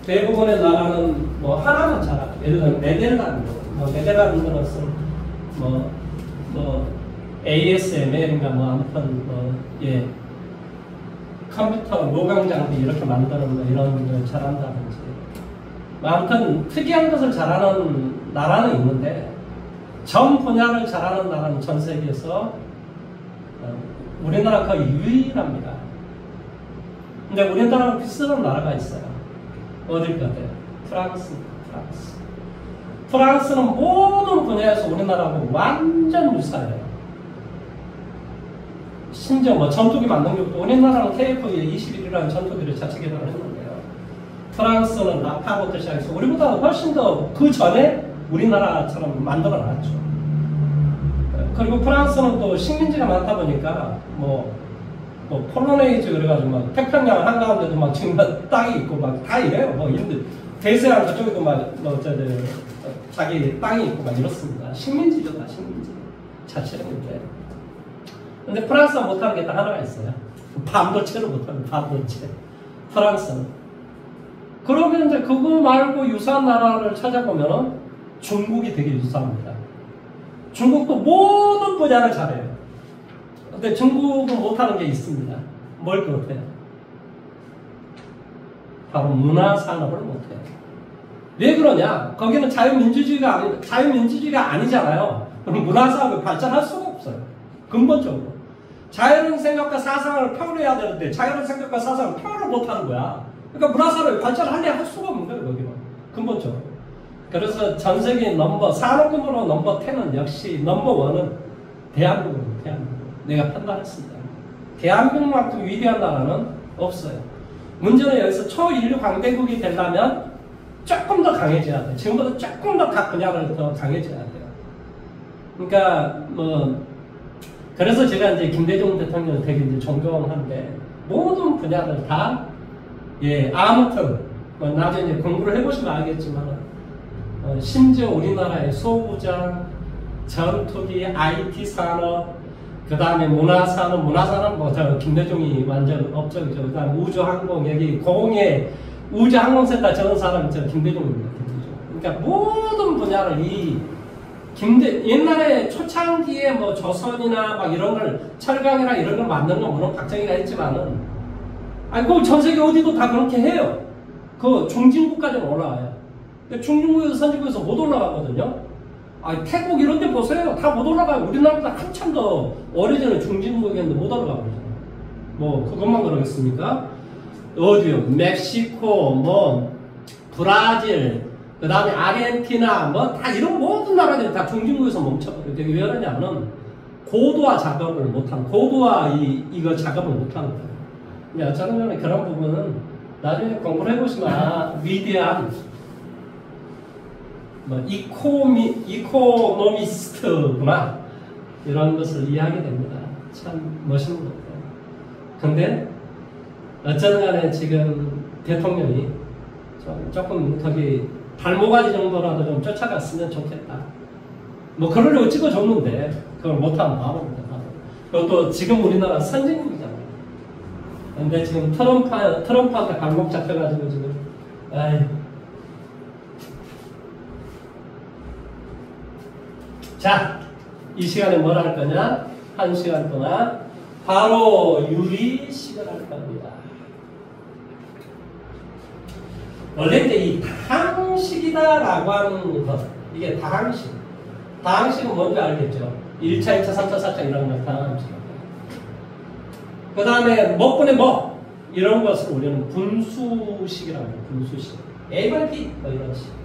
대부분의 나라는 뭐 하나만 잘하고, 예를 들면 네덜란드, 네덜란드는 ASML인가 아무튼 컴퓨터 노광 장비 이렇게 만드는 이런 걸 잘한다든지, 아무튼 특이한 것을 잘하는 나라는 있는데 전 분야를 잘하는 나라는 전 세계에서 우리나라가 거의 유일합니다. 근데 우리나라랑 비슷한 나라가 있어요. 어딜 같아요? 프랑스는 모든 분야에서 우리나라하고 완전 유사해요. 심지어 전투기 만든 것도 우리나라는 KF-21이라는 전투기를 자체 개발을 했는데요. 프랑스는 라파부터 시작해서 우리보다 훨씬 더 그 전에 우리나라처럼 만들어 놨죠. 그리고 프랑스는 또 식민지가 많다 보니까 폴로네이즈 그래가지고 막 태평양 한가운데도 막 지금 땅이 있고 막 다 이래요. 대서양 그쪽에도 자기 땅이 있고 막 이렇습니다. 식민지죠, 다 식민지. 자체인데. 근데 프랑스가 못하는 게 딱 하나가 있어요. 반도체를 못하는 반도체. 프랑스는. 그러면 이제 그거 말고 유사한 나라를 찾아보면 중국이 되게 유사합니다. 중국도 모든 분야를 잘해요. 근데 중국은 못하는 게 있습니다. 뭘 그렇대요? 바로 문화산업을 못해요. 왜 그러냐? 거기는 자유민주주의가 아니잖아요. 그럼 문화산업이 발전할 수가 없어요. 근본적으로. 자유로운 생각과 사상을 표현해야 되는데 자유로운 생각과 사상을 표현을 못하는 거야. 그러니까 문화산업이 발전하려 할 수가 없는 거예요. 거기는. 근본적으로. 그래서 전 세계 산업군으로 넘버 10은 역시 넘버 1은 대한민국입니다. 대한민국. 내가 판단했습니다. 대한민국만큼 위대한 나라는 없어요. 문제는 여기서 초인류 강대국이 되려면 조금 더 강해져야 돼요. 지금보다 조금 더 각 분야를 더 강해져야 돼요. 그러니까 그래서 제가 이제 김대중 대통령을 되게 이제 존경하는데 모든 분야를 다 아무튼 나중에 공부를 해보시면 알겠지만 심지어 우리나라의 소부장, 전투기, IT 산업, 그 다음에 문화산업 김대중이 완전 업적이죠. 그 다음에 우주항공, 여기 공예 우주항공센터 저런 사람이 김대중입니다. 김대중. 그러니까 모든 분야를 옛날에 초창기에 조선이나 막 이런 걸, 철강이나 이런 걸 만드는 건 물론 박정희가 했지만은, 그럼 전 세계 어디도 다 그렇게 해요. 그 중진국까지는 올라와요. 근데 중진국에서 선진국에서 못 올라가거든요. 태국 이런 데 보세요. 다 못 올라가요. 우리나라보다 한참 더 오래전에 중진국이었는데 못 올라가고 있잖아요. 그것만 그러겠습니까? 어디요? 멕시코, 브라질, 그 다음에 아르헨티나, 다 이런 모든 나라들이 다 중진국에서 멈춰버려요. 되게 왜 그러냐면, 고도화 작업을 못하는, 고도화 이거 작업을 못하는 거예요. 근데 어쩌면 그런 부분은 나중에 공부를 해보시면, 위대한, 이코노미스트구나. 이런 것을 이해하게 됩니다. 참 멋있는 것 같아요. 근데, 어쨌든 간에 지금 대통령이 조금 발모가지 정도라도 좀 쫓아갔으면 좋겠다. 그러려고 찍어줬는데, 그걸 못하면 바보입니다. 그것도 지금 우리나라 선진국이잖아요. 근데 지금 트럼프한테 발목 잡혀가지고 지금, 자, 이 시간에 뭘 할 거냐? 1시간 동안 바로 유리식을 할 겁니다. 원래 이제 이 다항식이다라고 하는 것, 이게 다항식. 다항식은 뭔지 알겠죠? 1차, 2차, 3차, 4차 이런 걸 다항식. 그 다음에 뭐분의 뭐 이런 것을 우리는 분수식이라고 해요. 분수식. A/B 이런 식.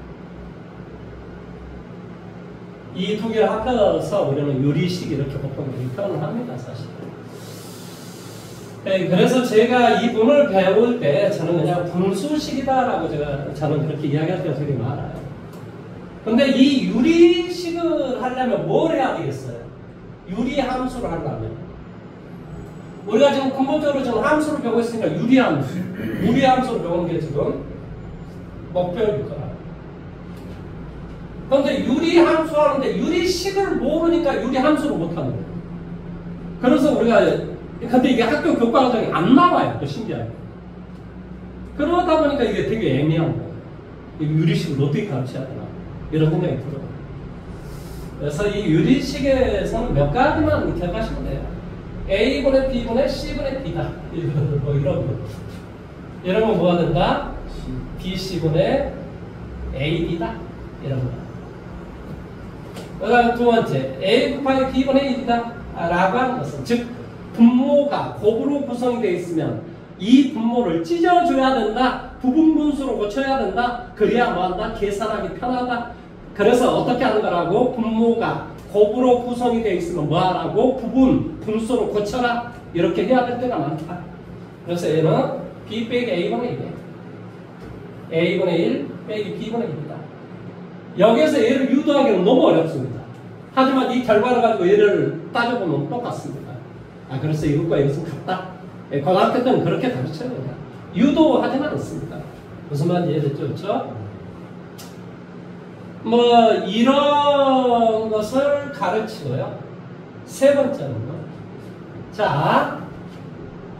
이 두 개를 합해서 우리는 유리식 이렇게 보통 표현을 합니다, 사실. 그래서 제가 이 분을 배울 때 저는 그냥 분수식이다라고 저는 그렇게 이야기할 때가 되게 많아요. 근데 이 유리식을 하려면 뭘 해야 되겠어요? 유리함수를 하려면. 우리가 지금 근본적으로 지금 함수를 배우고 있으니까 유리함수. 유리함수를 배우는 게 지금 목표일 거라. 그런데 유리함수 하는데 유리식을 모르니까 유리함수를 못하는 거예요. 그래서 우리가 근데 이게 학교 교과과정에 안 나와요. 또 신기하게. 그러다 보니까 이게 되게 애매한 거예요. 이 유리식을 어떻게 가르쳐야 되나 이런 생각이 들어요. 그래서 이 유리식에서는 몇 가지만 기억하시면 돼요. A분의 B분의 C분의 D다. 뭐 이런 거. 이런 거 뭐가 된다? BC분의 AD다. 이런 거. 그다음 두 번째, A 곱하기 B분의 1이다. 라고 하는 것은, 즉, 분모가 곱으로 구성이 되어 있으면 이 분모를 찢어줘야 된다. 부분 분수로 고쳐야 된다. 그래야 뭐한다? 계산하기 편하다. 그래서 어떻게 하는 거라고? 분모가 곱으로 구성이 되어 있으면 뭐하라고? 부분 분수로 고쳐라. 이렇게 해야 될 때가 많다. 그래서 얘는 B 빼기 A분의 1이에요. A분의 1 빼기 B분의 1이다. 여기에서 얘를 유도하기는 너무 어렵습니다. 하지만 이 결과를 가지고 얘를 따져보면 똑같습니다. 그래서 이것과 이것은 같다. 고등학교 때는 그렇게 가르쳐요. 유도하지는 않습니다. 무슨 말인지 이해됐죠? 그렇죠? 뭐 이런 것을 가르치고요. 세 번째는요. 자,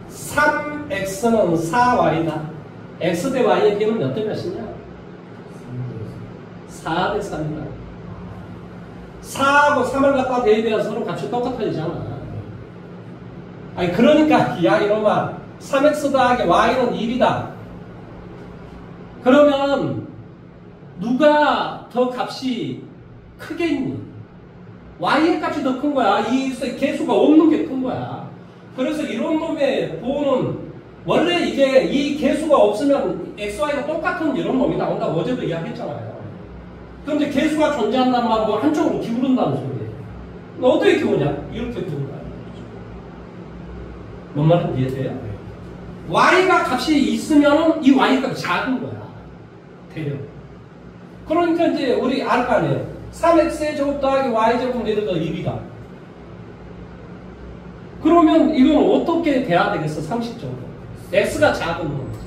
3x는 4y다. x 대 y의 비는 몇 대 몇이냐? 4 대 3이다. 4하고 3을 갖다 대입해야 서로 값이 똑같아지잖아. 아니 그러니까 야 이놈아 3x 더하기 y는 1이다. 그러면 누가 더 값이 크겠니? y의 값이 더 큰 거야. 이 개수가 없는 게 큰 거야. 그래서 이런 놈의 보호는 원래 이게 이 개수가 없으면 x, y가 똑같은 이런 놈이 나온다. 어제도 이야기했잖아요. 그럼 이제 개수가 존재한다는 말하고 한쪽으로 기울는다는 소리예요. 어떻게 기우냐? 이렇게 기우는 거야. 뭔 말인지 이해돼요? y가 값이 있으면 이 y 값이 작은 거야. 대략. 그러니까 이제 우리 알 거 아니에요. 3x의 제곱 더하기 y제곱 예를 들어 1이다. 그러면 이건 어떻게 돼야 되겠어? 상식적으로. x가 작은 놈이지.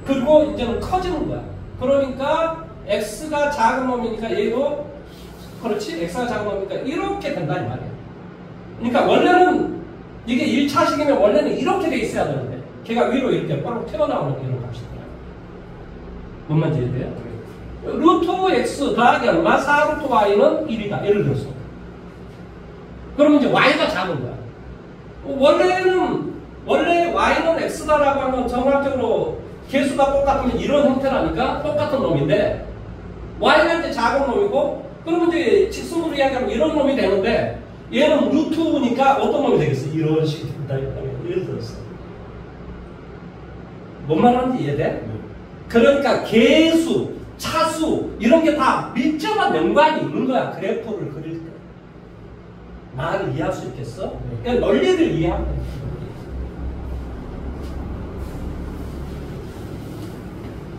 그리고 이제는 커지는 거야. 그러니까 x가 작은 놈이니까 얘도 그렇지? x가 작은 놈이니까 이렇게 된다 이 말이야. 그러니까 원래는 이게 1차식이면 원래는 이렇게 돼 있어야 되는데 걔가 위로 이렇게 뻥 튀어나오는 이런 값이더라. 뭔 말인지 이해돼요? 루트 x 더하기 얼마? 4 루트 y는 1이다. 예를 들어서. 그러면 이제 y가 작은 거야. 원래 y는 x다라고 하면 정확적으로 개수가 똑같으면 이런 형태라니까 똑같은 놈인데 y가 이제 작은 놈이고 그러면 이제 직선으로 이야기하면 이런 놈이 되는데 얘는 루트니까 어떤 놈이 되겠어? 이런 식이 된다. 예를 들었어. 뭔 말하는지 이해돼? 그러니까 개수, 차수 이런 게 다 밀접한 연관이 있는 거야. 그래프를 그릴 때. 말을 이해할 수 있겠어? 그냥 논리를 이해하면 돼.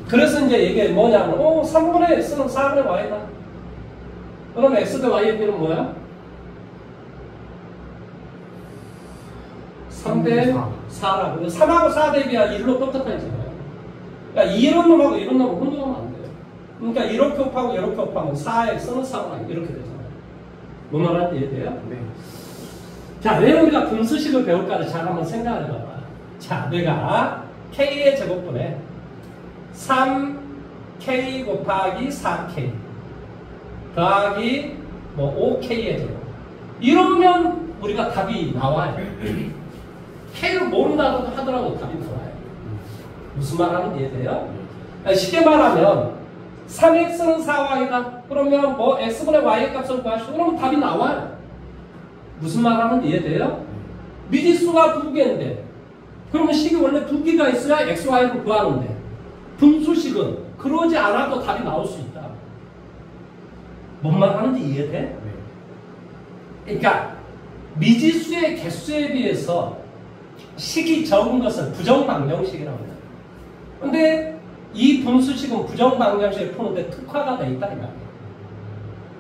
그래서 이제 이게 뭐냐면 3분의 x는 4분의 y다. 그럼 x 대 y의 비는 뭐야? 3대 4라고. 3하고 4 대비야 1로 똑같아지잖아요. 그러니까 이런 놈하고 이런 놈을 혼동하면 안 돼요. 그러니까 이렇게 곱하고 이렇게 곱하면 4x는 4y 이렇게 되잖아요. 뭔 말하는지 이해돼요? 네. 자, 왜 우리가 분수식을 배울까를 잘 한번 생각을 해봐봐. 자, 내가 k의 제곱분에 3k 곱하기 4k 더하기 5k의 제곱 이러면 우리가 답이 나와요. k를 모른다고 하더라도 답이 나와요. 무슨 말 하는지 이해돼요? 쉽게 말하면 3x는 4y다. 그러면 x분의 y의 값을 구하시오. 그러면 답이 나와요. 무슨 말 하는지 이해돼요? 미지수가 2개인데 그러면 식이 원래 2개가 있어야 x, y를 구하는데 분수식은 그러지 않아도 답이 나올 수 있다. 뭔 말 하는지 이해돼? 그러니까 미지수의 개수에 비해서 식이 적은 것을 부정방정식이라고 해요. 근데 이 분수식은 부정방정식을 푸는데 특화가 돼 있다 이 말이에요.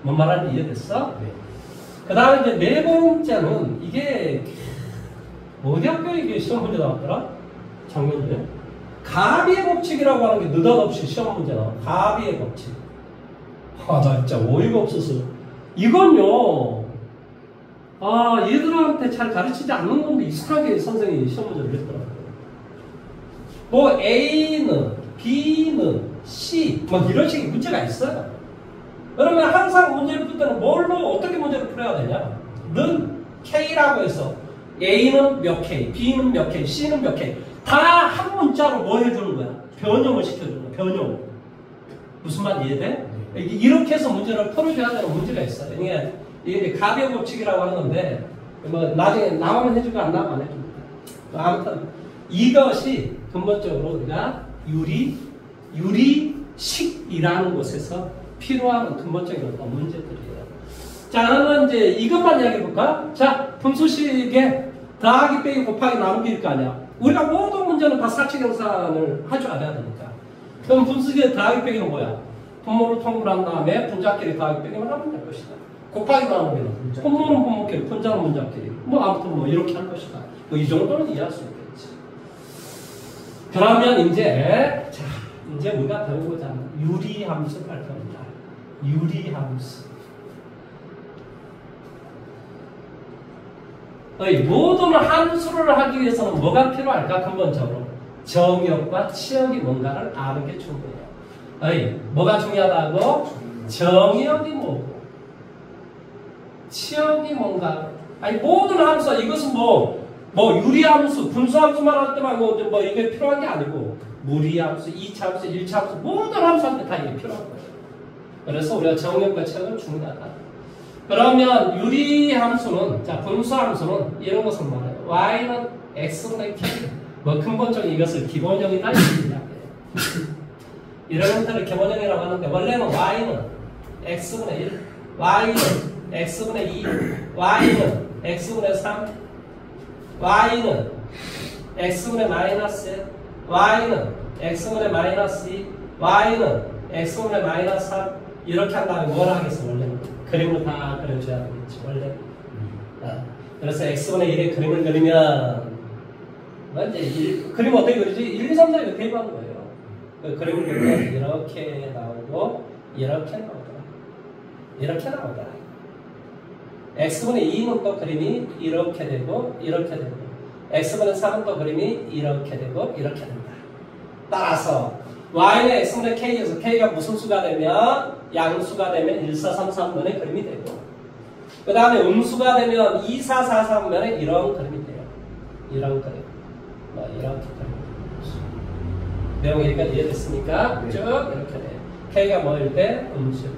뭔 말하는지 이해됐어? 네. 그 다음에 이제 네 번째는 이게 어디 학교에 이게 시험 문제 나왔더라? 작년에 가비의 법칙이라고 하는 게 느닷없이 시험 문제 나와. 가비의 법칙. 나 진짜 어이가 없어서 이건요 얘들한테 잘 가르치지 않는 건데 이상하게 선생님이 시험 문제를 했더라고요. A는 B는 C 뭐 이런 식의 문제가 있어요. 그러면 항상 문제를 풀 때는 뭘로 어떻게 문제를 풀어야 되냐? 는 K라고 해서 A는 몇 K, B는 몇 K, C는 몇 K 다 한 문자로 뭐 해주는 거야? 변형을 시켜주는 거야. 변형. 무슨 말 이해돼? 이렇게 해서 문제를 풀어줘야 되는 문제가 있어요. 이게 가벼 법칙이라고 하는데 뭐 나중에 나오면 해주고 안 나오면 안 해줍니다. 아무튼 이것이 근본적으로 우리가 유리식이라는 곳에서 필요한 근본적인 어떤 문제들이에요. 자, 그러면 이제 이것만 이야기해볼까? 자, 분수식에 더하기 빼기 곱하기 나누기일 거 아니야. 우리가 모든 문제는 다 사칙경산을 할 줄 알아야 되니까. 그럼 분수식에 더하기 빼기는 뭐야? 분모를 통분한 다음에 분자끼리 더하기 빼기만 하면 될 것이다. 곱하기 나누기는 분모는 분모끼리, 분자는 분자끼리. 뭐 아무튼 뭐 이렇게 할 것이다. 뭐 이 정도는 이해할 수 있겠지. 그러면 이제 우리가 배우고자 하는 유리함수를 할 겁니다. 유리함수. 모든 함수를 하기 위해서는 뭐가 필요할까? 근본적으로 정역과 치역이 뭔가를 아는 게 중요해요. 뭐가 중요하다고? 정역이 뭐고 치역이 뭔가. 모든 함수, 이것은 뭐 유리함수, 분수함수만 할 때만 뭐 이게 필요한 게 아니고 무리함수, 2차 함수, 1차 함수 모든 함수한테 다 이게 필요한 거예요. 그래서 우리가 정역과 치역은 중요하다. 그러면 유리함수는, 자, 분수함수는 이런 것을 말해요. y는 x분의 k. 뭐 근본적인 이것을 기본형이다 이렇게 이야기해요. 이런 형태를 기본형이라고 하는데 원래는 y는 x분의 1, y는 x분의 2, y는 x분의 3, y는 x분의 마이너스 1, y는 x분의 마이너스 2, y는 x분의 마이너스 3 이렇게 한 다음에 뭘 하겠어 원래는? 그림을 다 그려줘야 되겠지 원래. 그래서 x분의 1의 그림을 그리면 이제 그림 어떻게 그리지? 1, 2, 3, 4 이렇게 해보는 거예요. 그 그림을 그리면 이렇게 나오고 이렇게 나오더라. 이렇게 나오더라. x분의 2는 또 그림이 이렇게 되고 이렇게 되고 x분의 3은 또 그림이 이렇게 되고 이렇게 된다. 따라서 y는 x분의 k에서 k가 무슨 수가 되면 양수가 되면 1, 4, 3, 3면의 그림이 되고 그 다음에 음수가 되면 2, 4, 4, 3면의 이런 그림이 돼요. 이런 그림. 이렇게 그림. 내용이 여기까지 이해됐습니까? 쭉 이렇게 돼요. k가 뭐일 때? 음수일 때.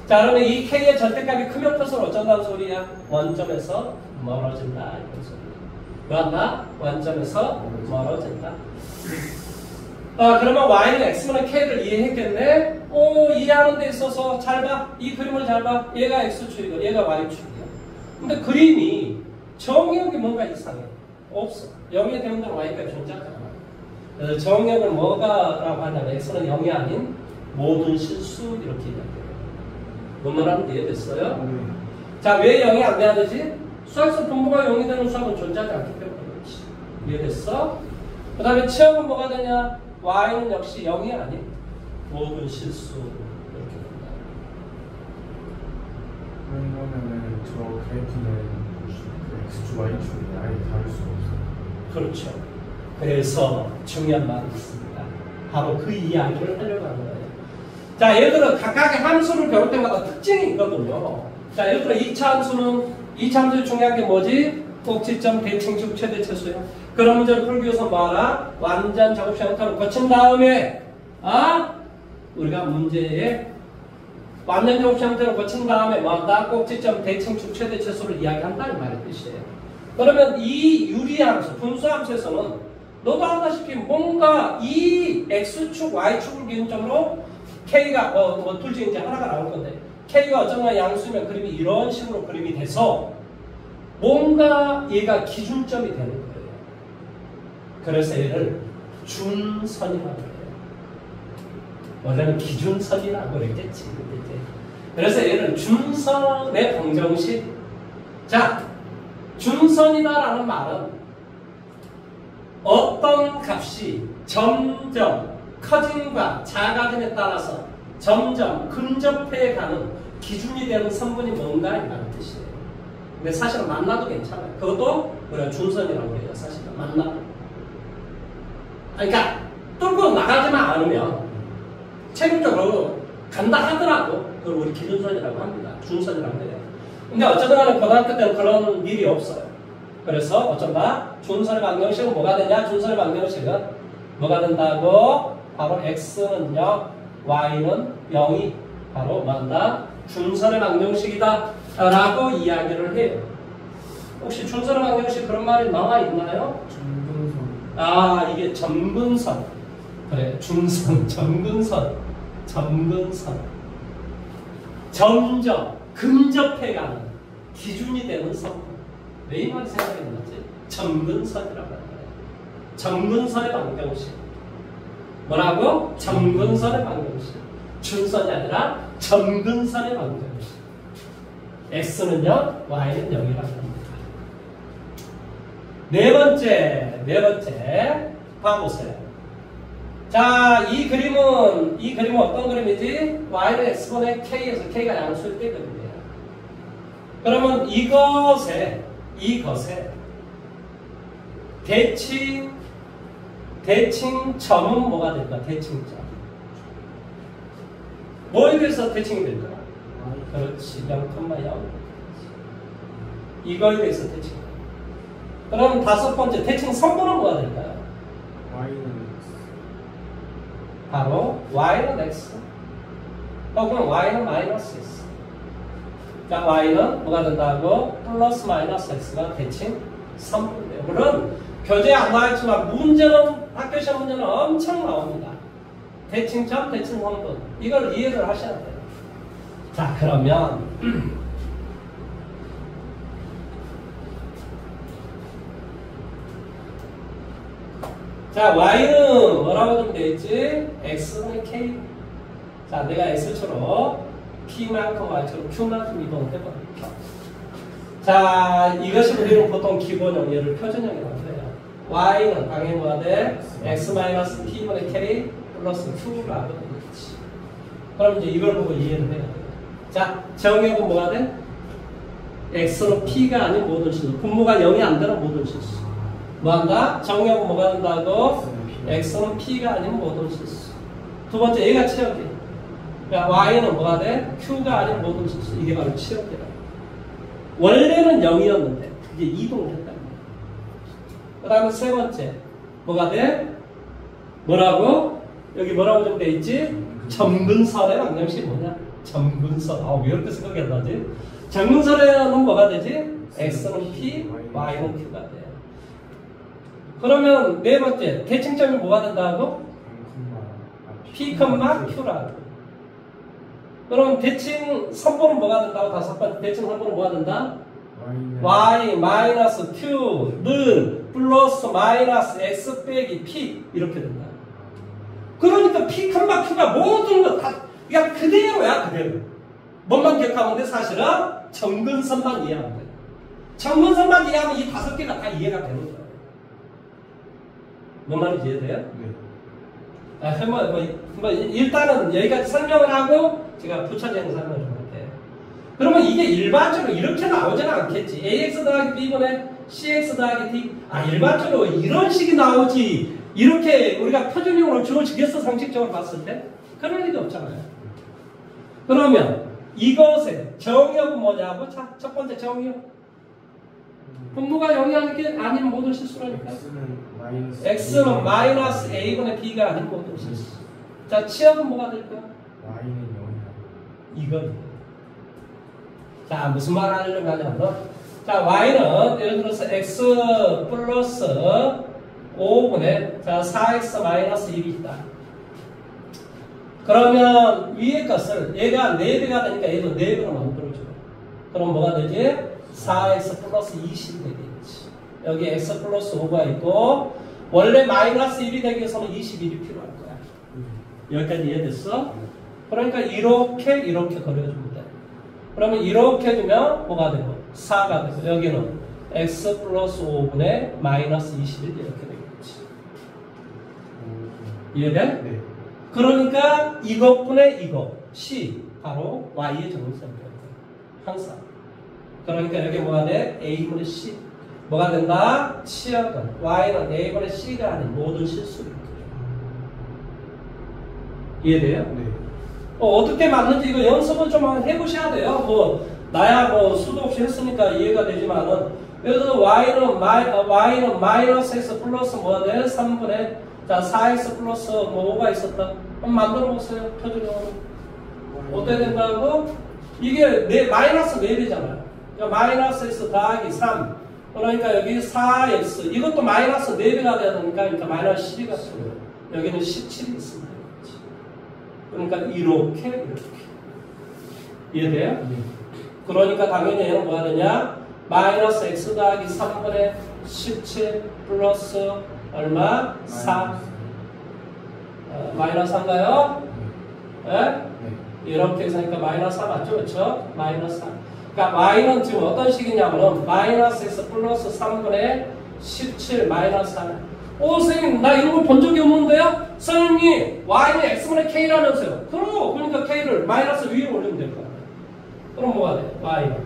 자, 그러면 이 k의 절대값이 크면 클수록 어쩐다는 소리야? 원점에서 멀어진다 이런 소리야. 뭐한다? 원점에서 멀어진다. 그러면 y는 x분의 k를 이해했겠네? 이해하는 데 있어서 잘 봐. 이 그림을 잘 봐. 얘가 x축이고 얘가 y축이야. 근데 그림이 정역이 뭔가 이상해. 없어. 0이 되는 데는 y가 존재하지 않아. 그래서 정역을 뭐가라고 하냐면 x는 0이 아닌 모든 실수 이렇게 이야기해요. 뭔 말하는지 이해됐어요? 자, 왜 0이 안 돼야 되지? 수학에서 분모가 0이 되는 수학은 존재하지 않기 때문에 그렇지. 이해됐어? 그 다음에 치역은 뭐가 되냐? y는 역시 0이 아닌 모든 실수 이렇게 된다. 그러면은 저 그래프는 x축, y축이 아예 다를 수가 없어요. 그렇죠. 그래서 중요한 말이 있습니다. 바로 그 이야기를 하려고 하는 거예요. 자, 예를 들어 각각의 함수를 배울 때마다 특징이 있거든요. 자, 예를 들어 2차 함수는 2차 함수의 중요한 게 뭐지? 꼭지점, 대칭축, 최대체수야. 그런 문제를 풀기 위해서 뭐하라? 완전 작업식 형태로 거친 다음에 우리가 문제에 완전 작업식 형태로 거친 다음에 뭐한다? 꼭지점, 대칭축, 최대체수를 이야기한다 이 말의 뜻이에요. 그러면 이 유리함수, 분수함수에서는 너도 알다시피 뭔가 이 x축, y축을 기준점으로 k가 둘 중에 이제 하나가 나올 건데 k가 어쩌면 양수면 그림이 이런 식으로 그림이 돼서 뭔가 얘가 기준점이 되는 거예요. 그래서 얘를 준선이라고 해요. 원래는 기준선이라고 그랬겠지. 그래서 얘는 준선의 방정식. 자, 준선이다라는 말은 어떤 값이 점점 커짐과 작아짐에 따라서 점점 근접해 가는 기준이 되는 선분이 뭔가 이라는 뜻이에요. 근데 사실은 만나도 괜찮아요. 그것도 우리가 준선이라고 해요. 사실은 만나도. 그러니까 뚫고 나가지만 않으면 체력적으로 간다 하더라도 그걸 우리 기준선이라고 합니다. 준선이라고 해요. 근데 어쨌든 간에 고등학교 때는 그런 일이 없어요. 그래서 어쩐다 준선의 방정식은 뭐가 되냐? 준선의 방정식은 뭐가 된다고? 바로 x는요, y는 0이 바로 뭐한다? 준선의 방정식이다 라고 이야기를 해요. 혹시 준선의 방정식 그런 말이 나와 있나요? 전분선. 아, 이게 점근선. 그래, 준선, 점근선, 점근선. 점점 근접해가는 기준이 되는 선. 왜 이 말이 생각이 나지? 점근선이라고 하는 거예요. 점근선의 방정식. 뭐라고? 점근선의 방정식. 준선이 아니라 점근선의 방정식. x는요, y는 0이라고 합니다. 네 번째, 봐보세요. 자, 이 그림은 어떤 그림이지? y는 x분의 k에서 k가 양수일 때 그림이에요. 그러면 이것에 대칭점은 뭐가 될까? 대칭점. 뭐에 대해서 대칭이 될까? 그렇지, 0,0. 이거에 대해서 대칭. 그럼 다섯 번째, 대칭 선분은 뭐가 될까요? y는 x. 바로 y는 x. 혹은 y는 마이너스 x. 자, y는 뭐가 된다고? 플러스 마이너스 x가 대칭 선분이에요. 물론 교재에 안 나와있지만 학교 시험 문제는 엄청 나옵니다. 대칭점, 대칭 선분. 이걸 이해를 하셔야 돼요. 자, 그러면 자, y는 뭐라고 좀 되어있지? x분의 k. 자, 내가 x처럼 p만큼 y처럼 q만큼 이동을 해버릴게요. 자, 이것이 우리는 보통 기본형을 표준형이라고 해요. y는 당연히 뭐가 돼? x-p분의 k 플러스 q라고 되겠지. 그럼 이제 이걸 보고 이해를 해야 돼요. 자, 정의역은 뭐가 돼? x는 p가 아닌 모든 실수. 분모가 0이 안 되는 모든 실수. 뭐한다? 정의역은 뭐가 된다고? x는 p가 아닌 모든 실수. 두 번째, 얘가 치역이에요. 그러니까 y는 뭐가 돼? q가 아닌 모든 실수. 이게 바로 치역이다. 원래는 0이었는데 그게 이동을 했다. 그 다음에 세 번째, 뭐가 돼? 뭐라고? 여기 뭐라고 좀 돼 있지? 점근선의 방정식이 뭐냐? 점근선. 아, 왜 이렇게 생각이 안 나지? 점근선에는 뭐가 되지? x는 p, y는 q가 돼. 그러면 네 번째, 대칭점이 뭐가 된다고? p, q라고. 그럼 대칭 선분은 뭐가 된다고? 다섯 번째, 대칭 선분은 뭐가 된다? y 마이너스 q는 플러스 마이너스 x 빼기 p 이렇게 된다. 그러니까 p, q가 모든 거 다 그냥 그대로야, 그대로. 뭔만 기억하면 돼? 사실은 점근선만 이해하면 돼. 점근선만 이해하면 이 다섯 개가 다 이해가 되는 거야. 뭔 말인지 이해돼요? 네. 아, 일단은 여기까지 설명을 하고 제가 부차적인 설명을 좀 할게요. 그러면 이게 일반적으로 이렇게 나오지는 않겠지. ax 더하기 b분의 cx 더하기 d. 아, 일반적으로 이런 식이 나오지. 이렇게 우리가 표준형으로 주어지겠어, 상식적으로 봤을 때? 그럴 리가 없잖아요. 그러면 이것의 정의역은 뭐냐고? 자, 첫 번째 정의역. 분모가 0이 아닌 모든 실수라니까. x는 마이너스 a분의 b가 아닌 모든 실수. 자, 치역은 뭐가 될까? y는 0이야. 이건. 자, 무슨 말 하려고 하냐면, 자, y는 예를 들어서 x 플러스 5분의 자 4x 마이너스 1이 있다. 그러면 위의 것을 얘가 4배가 되니까 얘도 4배로 만들어줘. 그럼 뭐가 되지? 4x 플러스 20이 되겠지. 여기 x 플러스 5가 있고 원래 마이너스 1이 되기 위해서는 21이 필요할 거야. 여기까지 이해됐어? 그러니까 이렇게 그려주면 돼. 그러면 이렇게 두면 뭐가 되고 4가 되고 여기는 x 플러스 5분의 마이너스 21 이렇게 되겠지. 이해돼? 네. 그러니까 이것분의 이거 c 바로 y의 정근선이에요. 항상. 그러니까 여기 뭐가 돼? a분의 c 뭐가 된다? 치역은 y는 a분의 c가 아닌 모든 실수를 이해돼요? 네. 어떻게 맞는지 이거 연습을 좀 해보셔야 돼요. 뭐 나야 뭐 수도 없이 했으니까 이해가 되지만은 그래서 y는 마이너스 x 플러스 뭐가 돼? 3분의 자 4x 플러스 뭐 5가 있었다. 한번 만들어 보세요. 표준형으로 어떻게 된다고? 이게 마이너스 4배잖아요. 그러니까 마이너스 x 더하기 3 그러니까 여기 4x 이것도 마이너스 4배가 되야 되니까 그러니까 마이너스 12가 있어요. 여기는 17이 있습니다. 그러니까 이렇게 이해돼요? 네. 그러니까 당연히 얘는 뭐가 되냐? 마이너스 x 더하기 3분의 17 플러스 얼마? 4 마이너스 4인가요? 네? 네. 이렇게 해서 하니까 마이너스 4 맞죠? 그렇죠? 마이너스 4 그러니까 y는 지금 어떤 식이냐면은 마이너스 x 플러스 3분의 17 마이너스 4 선생님 나 이런 거 본 적이 없는데요? 선생님 y는 x분의 k라면서요. 그러니까 k를 마이너스 위로 올리면 될 거야. 그럼 뭐가 돼? y는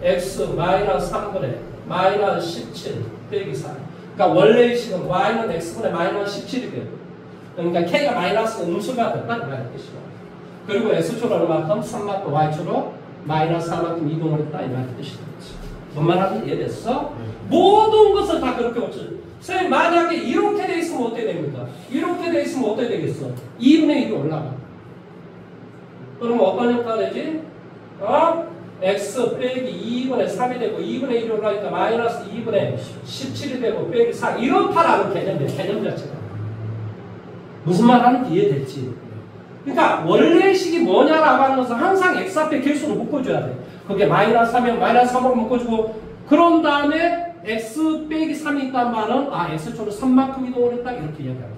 x 마이너스 3분의 마이너스 17 빼기 4 그러니까 원래의 식은 y는 x분의 마이너스 17이 돼요. 그러니까 k가 마이너스 음수가 됐다는 말이야. 그리고 x축은 얼마큼? 3만큼 y축으로 마이너스 4만큼 이동을 했다 이 말의 뜻이 되겠지. 뭔 말하는지 이해됐어? 모든 것을 다 그렇게 고쳐. 선생님 만약에 이렇게 돼 있으면 어떻게 됩니까? 이렇게 돼 있으면 어떻게 되겠어? 2분의 1이 올라가. 그러면 어떤 효과가 되지? x 빼기 2분의 3이 되고 2분의 1이 올라가니까 마이너스 2분의 17이 되고 빼기 4 이렇다라는 개념이야. 개념 자체가. 무슨 말 하는지 이해됐지? 그러니까 원래 식이 뭐냐라고 하는 것은 항상 x 앞에 개수로 묶어줘야 돼. 그게 마이너스 3이면 마이너스 3으로 묶어주고 그런 다음에 x 빼기 3이 있단 말은 x축으로 3만큼 이동을 했다 이렇게 이야기하는 거야.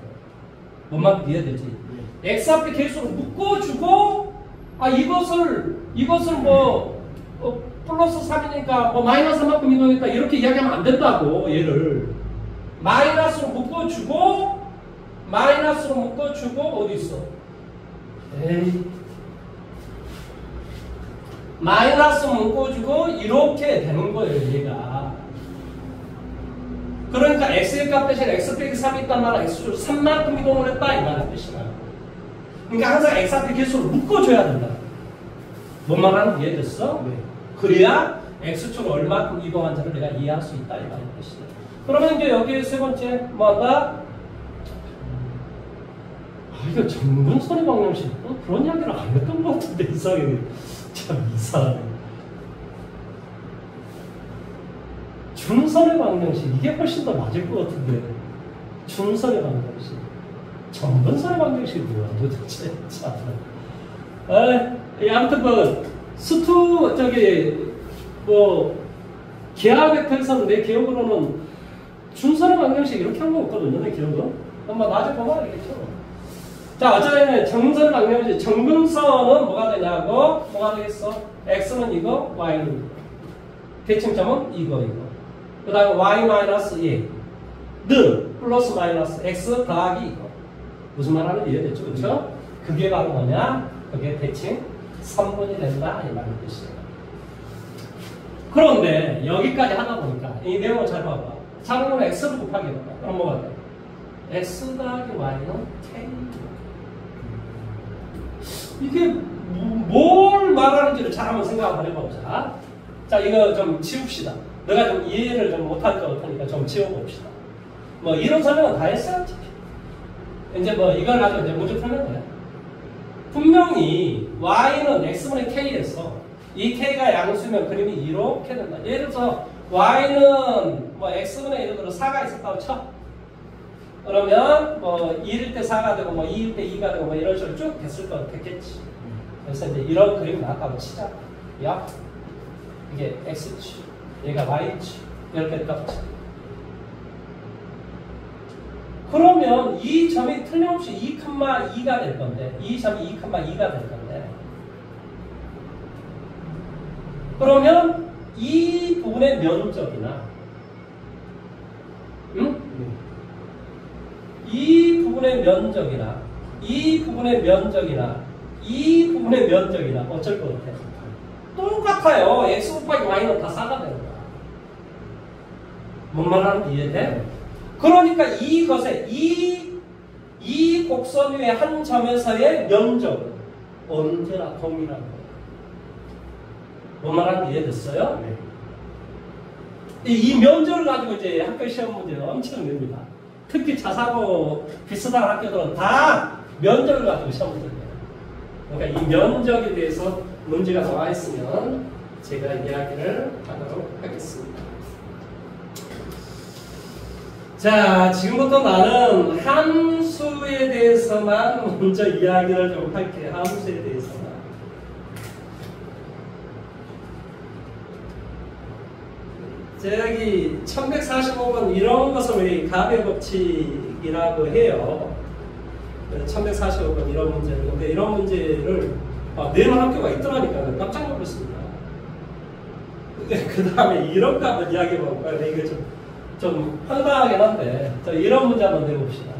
뭔 말인지 이해되지? x 앞에 개수로 묶어주고 이것을 뭐 플러스 3이니까 뭐 마이너스 3만큼 이동했다 이렇게 이야기하면 안 된다고. 얘를 마이너스로 묶어주고 어디 있어? 에이 마이너스 묶어주고 이렇게 되는 거예요. 얘가 그러니까 x의 값 대신 x 빼기 3이 있단 말은 x축으로 3만큼 이동을 했다 이 말의 뜻이야. 그러니까 항상 x 앞에 개수를 묶어줘야 된다. 뭔 말하는지 이해됐어? 네. 그래야 x축으로 얼마큼 이동한지를 내가 이해할 수 있다 이 말의 뜻이야. 그러면 이제 여기 세 번째 뭐다? 이거 정근선의 방정식 그런 이야기를 안 했던 것 같은데 이상하게 참 이상하네. 준선의 방정식 이게 훨씬 더 맞을 것 같은데 준선의 방정식 정근선의 방정식이 뭐야 도대체 참. 아무튼 그 수투 뭐 기하 벡터에서는 내 기억으로는 준선의 방정식 이렇게 한 거 없거든요. 내 기억은 한번 나중에 보면 알겠죠. 자, 어쩌면 정근선의 방정식 정근선은 뭐가 되냐고 뭐가 되겠어? x는 이거, y는 이거. 대칭점은 이거. 그 다음에 y-2는 플러스 마이너스 x 더하기 이거. 무슨 말 하는지 이해됐죠? 그렇죠? 그게 바로 뭐냐? 그게 대칭 3분이 된다 이 말의 뜻이에요. 그런데 여기까지 하다 보니까 이 내용을 잘 봐봐. 자르면 x를 곱하기 해봐. 그럼 뭐가 돼? x 더하기 y는 k. 이게 뭘 말하는지를 잘 한번 생각을 해보자. 자, 이거 좀 지웁시다. 내가 좀 이해를 좀 못할 것 같으니까 좀 지워봅시다. 뭐 이런 설명은 다 했어요. 이제 뭐 이걸 가지고 이제 문제 풀면 돼. 분명히 y는 x분의 k에서 이 k가 양수면 그림이 이렇게 된다. 예를 들어서 y는 뭐 x분의 예를 들어 4가 있었다고 쳐. 그러면 뭐 1일 때 4가 되고 뭐 2일 때 2가 되고 뭐 이런 식으로 쭉 됐겠지. 그래서 이제 이런 그림이 나왔다고 치자. 야, 이게 x축, 얘가 y축 이렇게 됐다고 쳐. 그러면 이 점이 틀림없이 2,2가 될 건데 이 점이 2,2가 될 건데 그러면 이 부분의 면적이나 이 부분의 면적이나 이 부분의 면적이나 어쩔 것 같아? 똑같아요. x 곱하기 y는 다 4가 되는 거야. 뭔 말 하는지 이해돼? 그러니까 이것에 이 이 곡선 위의 한 점에서의 면적은 언제나 동일한 거예요. 뭔 말하는지 이해됐어요? 네. 이 면적을 가지고 이제 학교 시험 문제는 엄청 냅니다. 특히 자사고 비슷한 학교들은 다 면적을 가지고 시험 문제를 내요. 그러니까 이 면적에 대해서 문제가 나와 있으면 제가 이야기를 하도록 하겠습니다. 자, 지금부터 나는 함수에 대해서만 먼저 이야기를 좀 할게요. 함수에 대해서만. 저기 1145번 이런 것을 우리 가베 법칙이라고 해요. 1145번 이런 문제를. 근데 이런 문제를 내는 학교가 있더라니까 깜짝 놀랐습니다. 근데 그 다음에 이런 거 한번 이야기해 볼까요? 이게 좀 황당하긴 한데 자, 이런 문제 한번 내봅시다.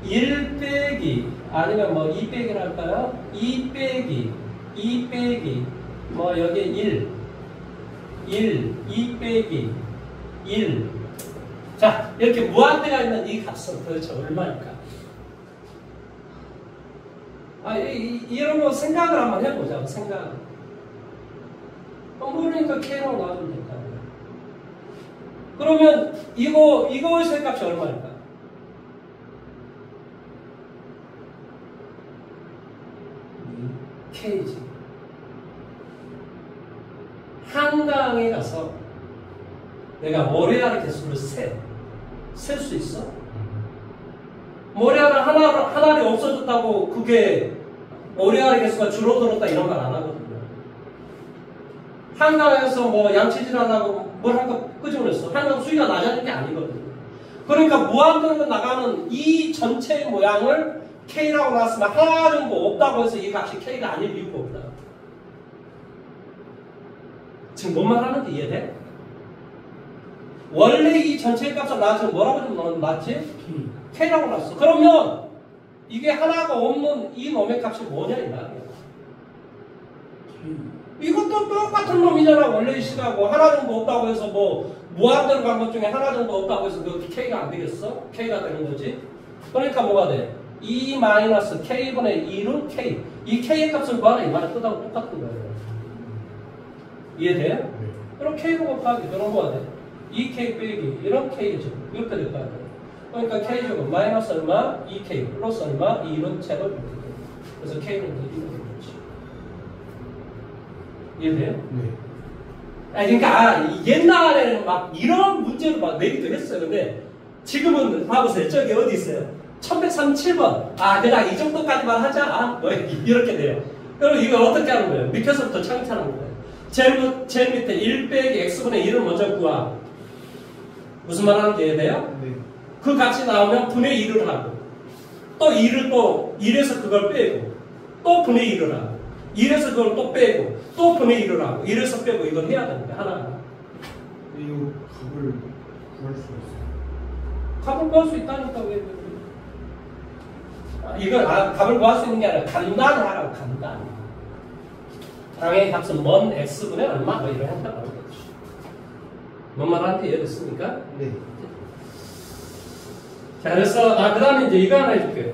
1 빼기 아니면 뭐 2 빼기를 할까요? 2 빼기 뭐 여기에 1 2 빼기 1 자, 이렇게 무한대가 있는 이 값은 도대체 얼마일까? 이런 거 생각을 한번 해보자고, 생각을. 모르니까 K라고 놔두면 될까? 그러면 이거의 값이 얼마일까? K지. 한강에 가서 내가 모래알의 개수를 셀 수 있어? 모래알을 하나를 없어졌다고 그게 모래알의 개수가 줄어들었다 이런 말 안 하거든요. 한강에서 뭐 양치질 하려고 뭘 한가 끄집어냈어. 한강 수위가 낮아진 게 아니거든요. 그러니까 무한대로 나가는 이 전체의 모양을 K라고 나왔으면 하나 정도 없다고 해서 이 값이 K가 아닐 이유가 없다. 지금 뭔 말 하는지 이해돼? 원래 이 전체의 값을 나 지금 뭐라고 좀 놨지? K라고 놨어. 그러면 이게 하나가 없는 이 놈의 값이 뭐냐 이 말이야. 이것도 똑같은 놈이잖아. 원래 이 시가고 하나 정도 없다고 해서 뭐 무한대로 간 것 중에 하나 정도 없다고 해서 그 K가 안 되겠어? K가 되는 거지. 그러니까 뭐가 돼? 2 마이너스 K분의 2는 K. 이 K의 값을 구하라 이 말은 뜻하고 똑같은 거예요. 이해돼요? 네. 그럼 K로 곱하기 그럼 뭐가 돼? 2K 빼기 이런 K죠. 이렇게 될 거 아니에요. 그러니까 K제곱 마이너스 얼마? 2K 플러스 얼마? 2는 제곱 이렇게 돼요. 그래서 K는 이렇게 되는 거지. 이해돼요? 네. 그러니까 옛날에는 막 이런 문제를 막 내기도 했어요. 근데 지금은 봐보세요. 저기 어디 있어요? 1137번. 그냥 이 정도까지만 하자. 뭐 이렇게 돼요. 그럼 이걸 어떻게 하는 거예요? 밑에서부터 창출하는 거예요. 제일 밑에 1 빼기 x분의 1을 먼저 구하. 무슨 말 하는지 이해돼요? 네. 그 값이 나오면 분의 1을 하고 또 2를 또 1에서 그걸 빼고 또 분의 1을 하고 1에서 그걸 또 빼고 또 분의 1을 하고 1에서 빼고 이걸 해야 되는 거야. 하나. 이거 값을 구할 수가 있어요. 값을 구할 수 있다니까 왜 이걸 값을 구할 수 있는 게 아니라 간단히 하라고. 간단히. 당의 값은 먼 x분의 얼마? 뭐 이런 형태가 나오는 거지. 뭔 말하는지 이해됐습니까? 네. 자, 그래서 그 다음에 이제 이거 하나 해줄게요.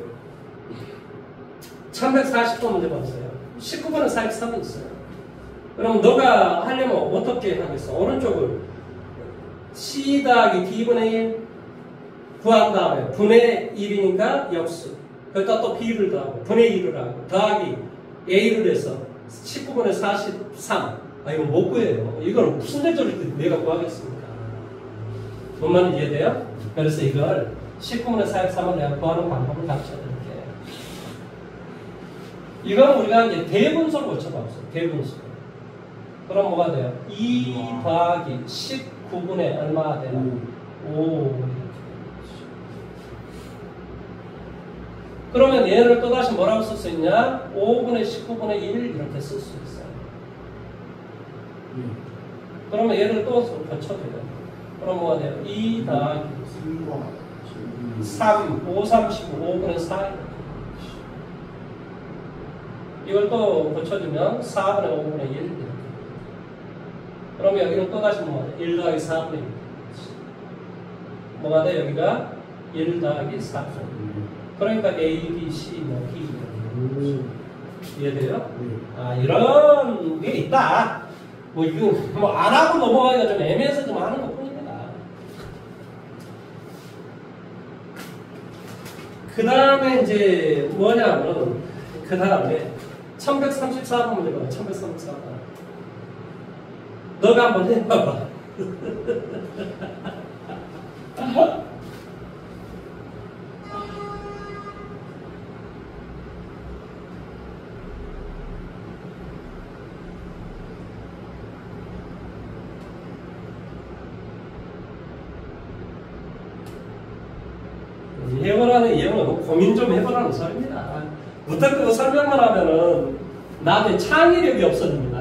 1140번 문제 봤어요. 19번은 43은 있어요. 그럼 너가 하려면 어떻게 하겠어? 오른쪽을 C 더하기 D분의 1 구한 다음에 분의 1이니까 역수. 그러니까 또 B를 더하고 분의 1을 하고 더하기 A를 해서 19번에 43. 이거 못 구해요. 이걸 무슨 대절을 내가 구하겠습니까? 뭔 말인지 이해돼요? 그래서 이걸 19번에 43을 내가 구하는 방법을 가르쳐드릴게요. 이건 우리가 이제 대분수를 고쳐봤어요. 대분수. 그럼 뭐가 돼요? 2 더하기 19분의 얼마가 되나? 5. 그러면 얘를 또다시 뭐라고 쓸 수 있냐? 5분의 19분의 1 이렇게 쓸 수 있어요. 그러면 얘를 또 고쳐줘요. 그럼 뭐가 돼요? 2 더하기 3, 5, 35, 5분의 4 이걸 또 고쳐주면 4분의 5분의 1 이렇게. 그럼 여기는 또다시 뭐가 돼요? 1 더하기 4분의 1. 뭐가 돼? 여기가 1 더하기 4. 그러니까 A, B, C, 뭐 D. 이해돼요? 아, 이런 게 있다. 뭐, 이거, 뭐, 안 하고 넘어가기가 좀 애매해서 좀 하는 것 뿐입니다. 그 다음에 이제 뭐냐면, 그 다음에 1134번 문제가 1134번. 너가 한번 해봐봐. 해보라는 이유는 고민 좀 해보라는 소리입니다. 무턱대고 설명만 하면은 나한테 창의력이 없어집니다.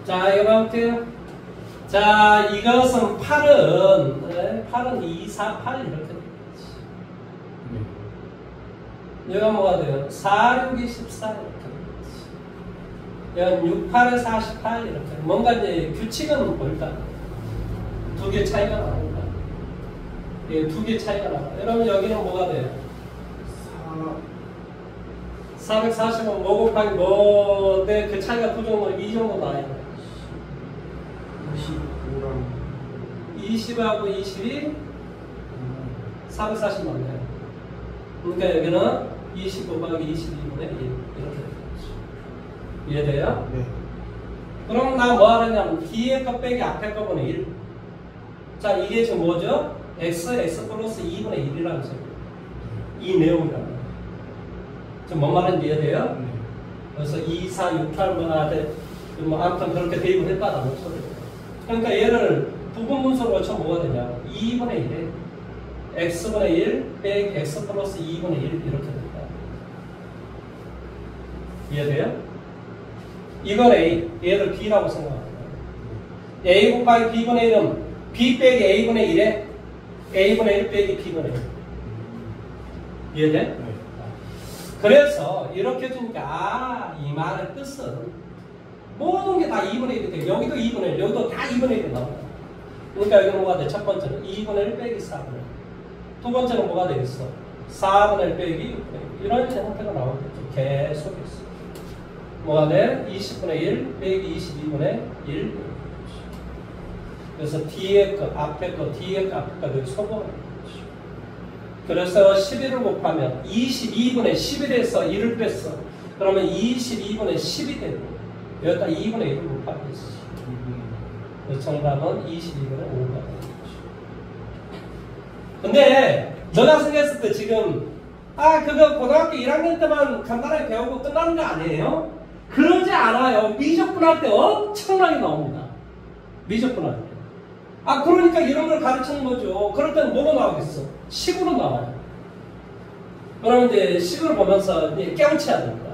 자, 이거 볼게요. 자, 이것은 8은 2, 4, 8 이렇게 되겠지. 여기가 뭐가 돼요? 4, 6, 24 이렇게 되겠지. 여기 6, 8에 48 이렇게. 뭔가 이제 규칙은 뭘까? 두 개 차이가 나옵니다. 예, 두 개 차이가 나와. 여러분, 여기는 뭐가 돼요? 440은 뭐 곱하기 뭐인데 그 차이가 두 정도, 이 정도 나요. 20하고 20이 440 맞나요? 그러니까 여기는 20 곱하기 22분의 1 이렇게 되겠죠. 이해돼요? 네. 그럼 나 뭐 하느냐면 뒤에 거 빼기 앞에 거 분의 1. 자, 이게 지금 뭐죠? x 플러스 2분의 1이라는 소리예요. 이 내용이라는 거예요. 지금 뭔 말인지 이해돼요? 네. 그래서 2, 4, 6, 8, 뭐 아무튼 그렇게 대입을 했다는 소리예요. 그러니까 얘를 부분 분수로 고쳐 뭐가 되냐? 2분의 1에 x분의 1 빼기 x 플러스 2분의 1 이렇게 됩니다. 이해돼요? 이건 A, 얘를 B라고 생각합니다. A 곱하기 B분의 1은 B 빼기 A분의 1에 A분의 1 빼기 B분의 1. 이해돼? 네. 그래서 이렇게 주니까 이 말의 뜻은 모든 게 다 2분의 1이 돼. 여기도 2분의 1, 여기도 다 2분의 1이 나온다. 그러니까 여기는 뭐가 돼? 첫 번째는 2분의 1 빼기 4분의 1. 두 번째는 뭐가 되겠어? 4분의 1 빼기 6분의 1. 이런 형태가 나오겠죠. 계속해서. 뭐가 돼? 20분의 1 빼기 22분의 1. 그래서 뒤에 거, 앞에 거, 뒤에 거, 앞에 거 여기 소거가 되겠죠. 그래서 11을 곱하면 22분의 11에서 1을 뺐어. 그러면 22분의 10이 되고 여기다 2분의 1을 곱하겠어. 그래서 정답은 22분의 5가 되겠죠. 근데 너가 생각했을 때 지금 그거 고등학교 1학년 때만 간단하게 배우고 끝나는 거 아니에요? 그러지 않아요. 미적분할 때 엄청나게 나옵니다. 미적분할 때. 그러니까 이런 걸 가르치는 거죠. 그럴 때는 뭐로 나오겠어? 식으로 나와요. 그러면 이제 식을 보면서 이제 깨우쳐야 됩니다.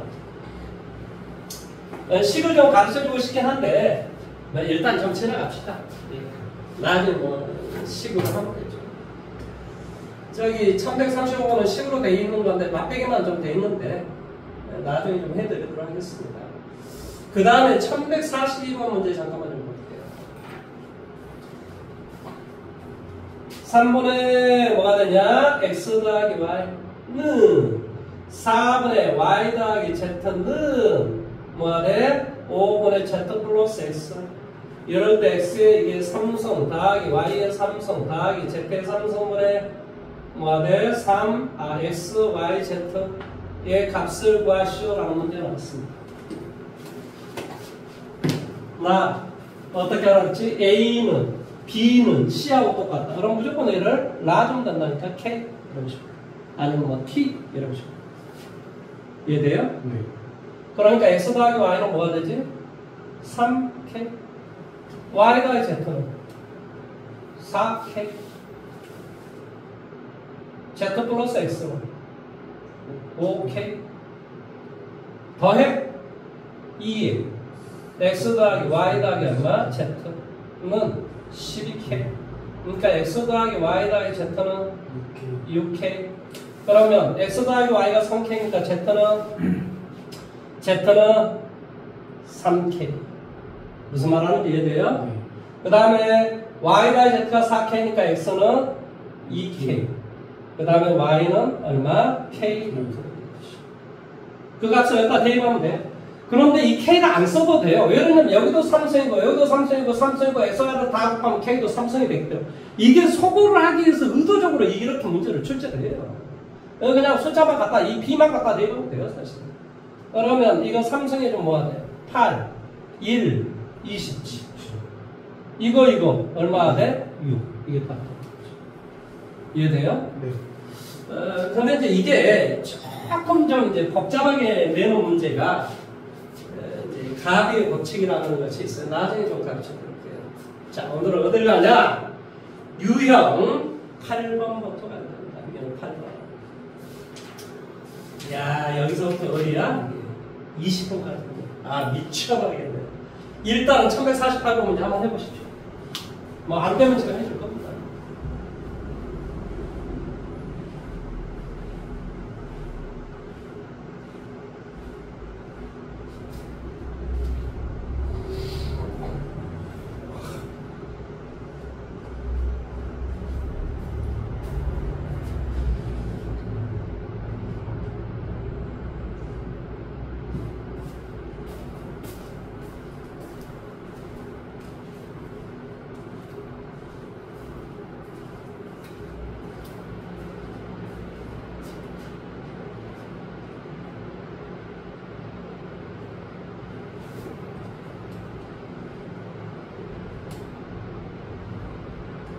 식을 좀 가르쳐주고 싶긴 한데 일단 좀 지나갑시다. 나중에 뭐 식으로 하면 되죠. 저기 1135번은 식으로 돼 있는 건데 맛배기만 좀 돼 있는데 나중에 좀 해드리도록 하겠습니다. 그 다음에 1142번 문제 잠깐만 좀 볼게요. 3분의 뭐가 되냐? x 더하기 y는 4분의 y 더하기 z는 뭐가 돼? 5분의 z 플러스 x. 이럴 때 x에 이게 3성 더하기 y의 3성 더하기 z의 3성분의 뭐가 돼? x, y, z의 값을 구하시오라는 문제가 나왔습니다. 나 어떻게 알았지? a는 B는 C하고 똑같다. 그럼 무조건 얘를 놔주면 된다니까 K 이런 식으로. 아니면 뭐 T 이런 식으로. 이해돼요? 네. 그러니까 X 더하기 Y는 뭐가 되지? 3K. Y 더하기 Z는 4K. Z 플러스 X는 5K. 더해 2. X 더하기 Y 더하기 얼마? Z는 12K. 그러니까 X 더하기 Y 더하기 Z는 6K. 그러면 X 더하기 Y가 3K니까 Z는 3K. 무슨 말하는지 이해돼요? 네. 그 다음에 Y 더하기 Z가 4K니까 X는 2K. 그 다음에 Y는 얼마? K. 그 값을 여기다 대입하면 돼. 그런데 이 K를 안 써도 돼요. 왜냐면 여기도 삼성이고 여기도 삼성이고 삼성이고 X를 다 곱하면 K도 삼성이 되기 때문에 이게 소거를 하기 위해서 의도적으로 이렇게 문제를 출제를 해요. 그냥 숫자만 갖다 이 B만 갖다 대입하면 돼요 사실. 그러면 이거 삼성이 좀 뭐가 돼? 8, 1, 27. 이거 얼마가 돼? 6. 이게 딱 이해돼요? 네. 근데 이제 이게 조금 좀 이제 복잡하게 내놓은 문제가 이제 가비의 법칙이라는 것이 있어요. 나중에 좀 가르쳐 드릴게요. 자, 오늘은 어딜 가냐? 유형 8번부터 간다. 유형 8번. 야, 여기서부터 어디야? 20분까지. 아, 미쳐버리겠네. 일단은 1148번 문제 한번 해보십시오. 뭐 안 되면 제가 해줄 겁니다.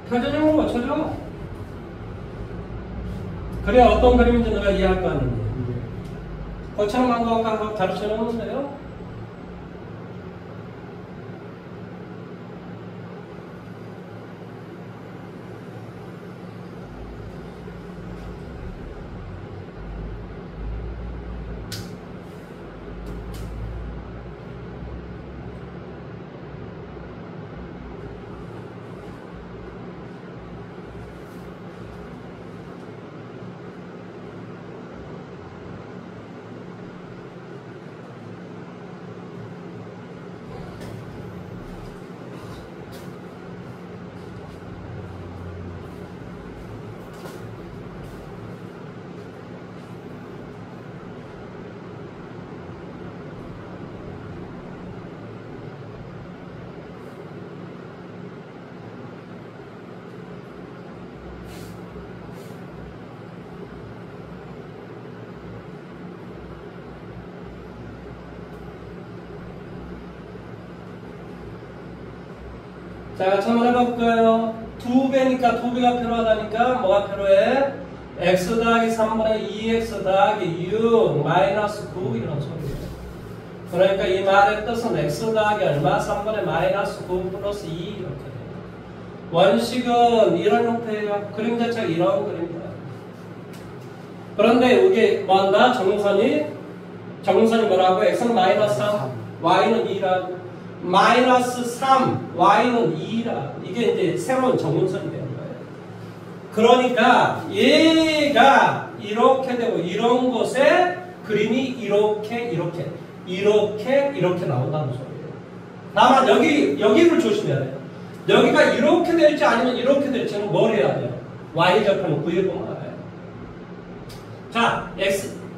표준형으로 맞춰줘. 그래야 어떤 그림인지 내가 이해할 거 아니니. 거창한 방법과 가르쳐 놓는데요. 자, 같이 한번 해볼까요? 2배니까 2배가 필요하다니까 뭐가 필요해? x 더하기 3분의 2x 더하기 6 마이너스 9 이런 소리예요. 그러니까 이 말의 뜻은 x 더하기 얼마? 3분의 마이너스 9 플러스 2 이렇게 돼요. 원식은 이런 형태예요. 그림 자체가 이런 그림이에요. 그런데 이게 뭐한다? 정근선이 뭐라고? x는 마이너스 3, y는 2라고. 마이너스 3, y는 2라. 이게 이제 새로운 정근선이 되는 거예요. 그러니까 얘가 이렇게 되고 이런 곳에 그림이 이렇게 나온다는 소리예요. 다만 여기를 조심해야 돼요. 여기가 이렇게 될지 아니면 이렇게 될지는 뭘 해야 돼요? y절편을 구해보면 알아요. 자,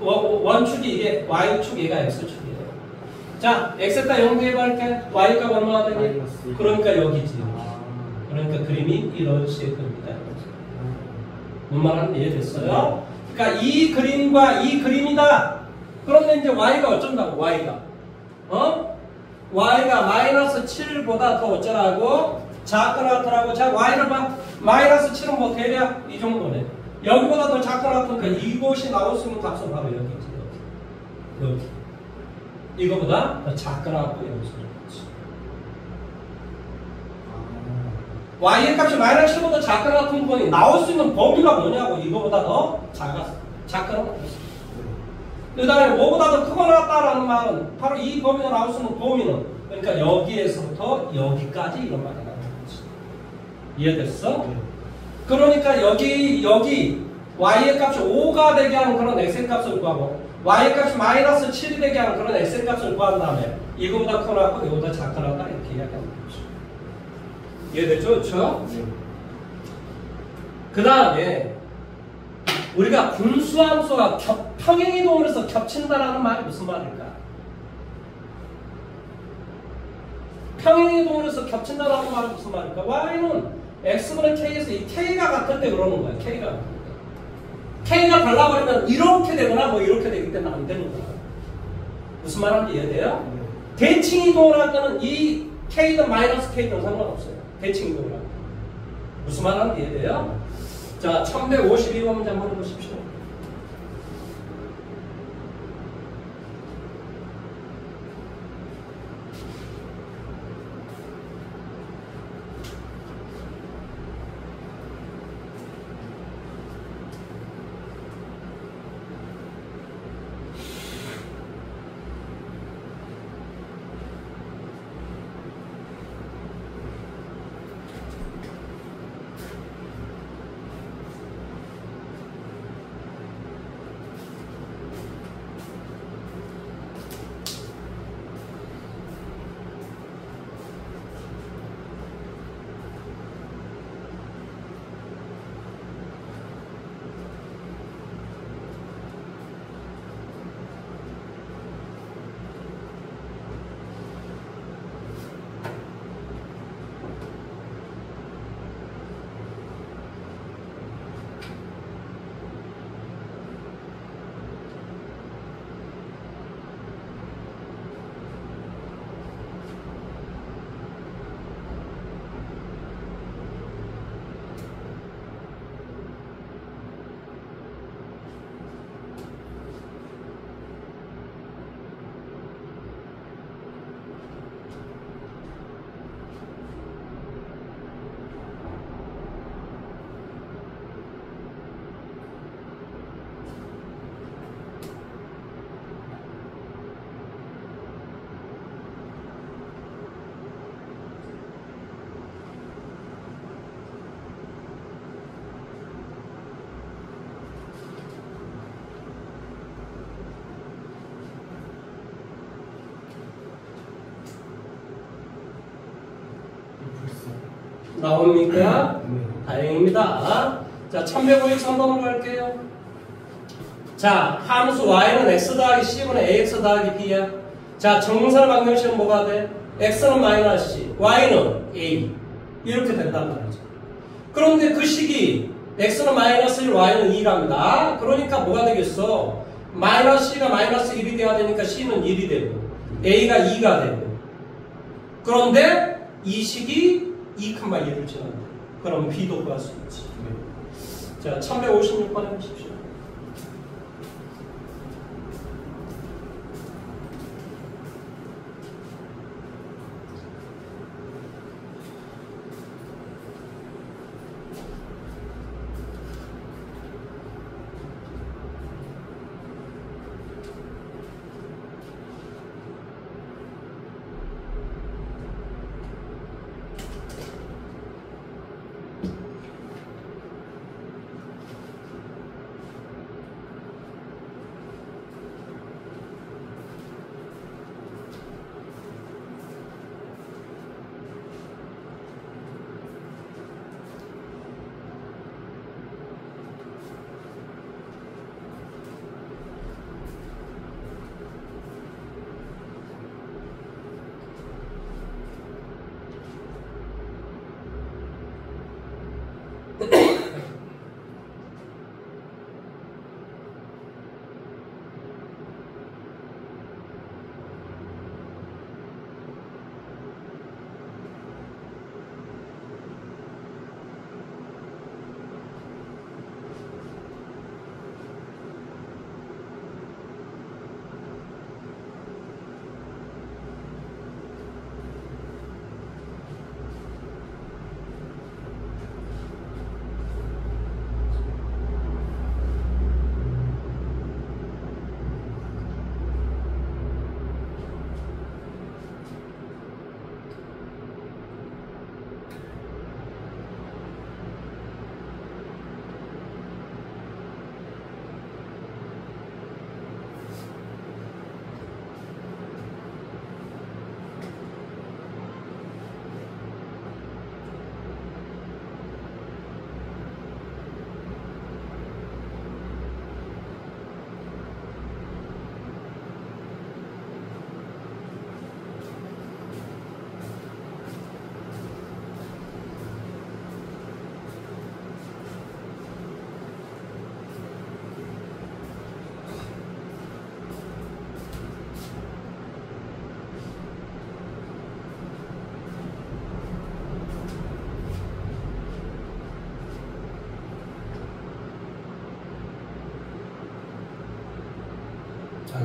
원축이 이게 y축, 얘가 x축이에요. 자, x에다 0 대입할게. y값 얼마가 되니? 그러니까 여기지. 그러니까 그림이 이런 식의 그림이다. 뭔 말하는지 이해됐어요? 그러니까 이 그림과 이 그림이다. 그런데 이제 y가 어쩐다고? y가 마이너스 7보다 더 어쩌라고? 작거나 같으라고. 자, y를 봐. 마이너스 7은 뭐 대략 이 정도네. 여기보다 더 작거나 같으니까 이곳이 나올 수 있는 값은 바로 여기 있지. 여기. 이거보다 더 작거나 같고 여기서 그렇지. y의 값이 마이너스 7보다 작거나 같은 거니 나올 수 있는 범위가 뭐냐고. 이거보다 더 작거나 같았어. 그 다음에 뭐보다 더 크거나 같다라는 말은 바로 이 범위가 나올 수 있는 범위는 그러니까 여기에서부터 여기까지 이런 말이 나오는 거지. 이해됐어? 그러니까 여기 y의 값이 5가 되게 하는 그런 x의 값을 구하고 y의 값이 마이너스 7이 되게 하는 그런 x의 값을 구한 다음에 이거보다 크거나 같고 이거보다 작거나 같다 이렇게 이야기하는 거죠. 이해됐죠? 그렇죠? 그 다음에 우리가 분수함수가 평행이동을 해서 겹친다라는 말이 무슨 말일까? 평행이동을 해서 겹친다라는 말이 무슨 말일까? y는 x분의 k에서 이 k가 같을 때 그러는 거야. k가 같을 때. k가 달라버리면 이렇게 되거나 뭐 이렇게 되기 때문에 안 되는 거야. 무슨 말하는지 이해돼요? 대칭이동을 할 때는 이 k든 마이너스 k든 상관없어요. 대칭이동을 할 때. 무슨 말하는지 이해돼요? 자, 1152번 문제 한번 해보십시오. 나옵니까? 다행입니다. 자, 1153번으로 갈게요. 자, 함수 y는 x 더하기 c분의 ax 더하기 b야. 자, 정근사를 방정식은 뭐가 돼? x는 마이너스 c, y는 a. 이렇게 된단 말이죠. 그런데 그 식이 x는 마이너스 1, y는 2랍니다. 그러니까 뭐가 되겠어? 마이너스 c가 마이너스 1이 돼야 되니까 c는 1이 되고 a가 2가 되고. 그런데 이 식이 2,1을 지난다. 그럼 b도 구할 수 있지. 자, 1156번 해보십시오.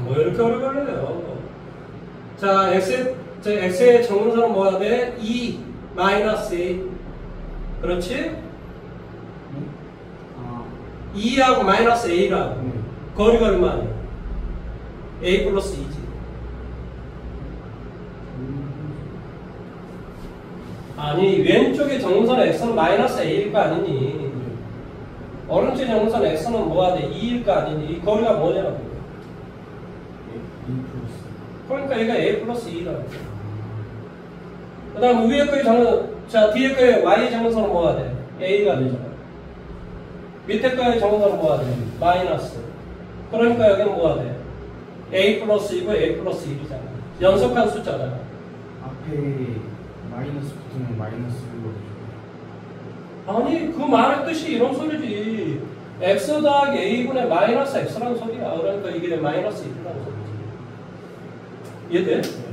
뭐 이렇게 오래 걸려요. 자, x의 정근선은 뭐야 돼? 2 마이너스 a. 그렇지? 아, 2하고 마이너스 a라고. 네. 거리가 얼마냐? a 플러스 2지. 아니, 왼쪽의 정근선의 x는 마이너스 a일 거 아니니? 오른쪽의 정근선 x는 뭐가 돼? 2일 거 아니니? 이 거리가 뭐냐고. 2 플러스. 그러니까 얘가 a 플러스 2라고. 그 다음 위에 거의 자, 뒤에 거의 y 정근선은 뭐가 돼? a가 되잖아. 밑에 거의 정근선은 뭐가 돼? 마이너스. 그러니까 여기는 뭐가 돼? a 플러스 2고 a 플러스 1이잖아. 연속한 숫자잖아. 앞에 마이너스 붙으면 마이너스로. 아니, 그 말의 뜻이 이런 소리지. x 더하기 a분의 마이너스 x라는 소리야. 그러니까 이게 마이너스 1이라는 소리지. 이해돼? 네.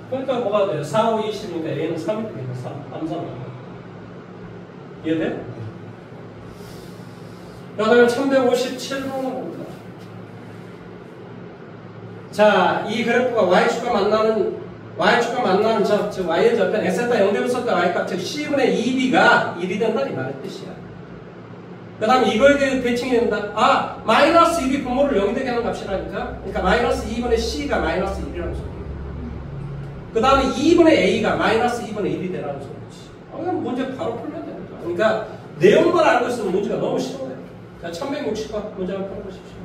그러니까 뭐가 돼? 4, 5, 20이니까 a는 3이 되겠네. 3, 3. 이해돼? 그 다음에 1157번은 봅니다. 자, 이 그래프가 y축과 만나는 저 y의 절편 x에다 0대로 섰다 y값 즉 c분의 2b가 1이 된다는 이 말의 뜻이야. 그 다음에 이거에 대해 대칭이 된다. 아, 마이너스 1이 분모를 0이 되게 하는 값이라니까. 그러니까 마이너스 2분의 c가 마이너스 1이라는 소리야. 그 다음에 2분의 a가 마이너스 2분의 1이 되라는 소리지. 그럼 문제 바로 풀면 됩니다. 그러니까 내용만 알고 있으면 문제가 너무 쉬워요. 자, 1160번 문제 한번 풀어보십시오.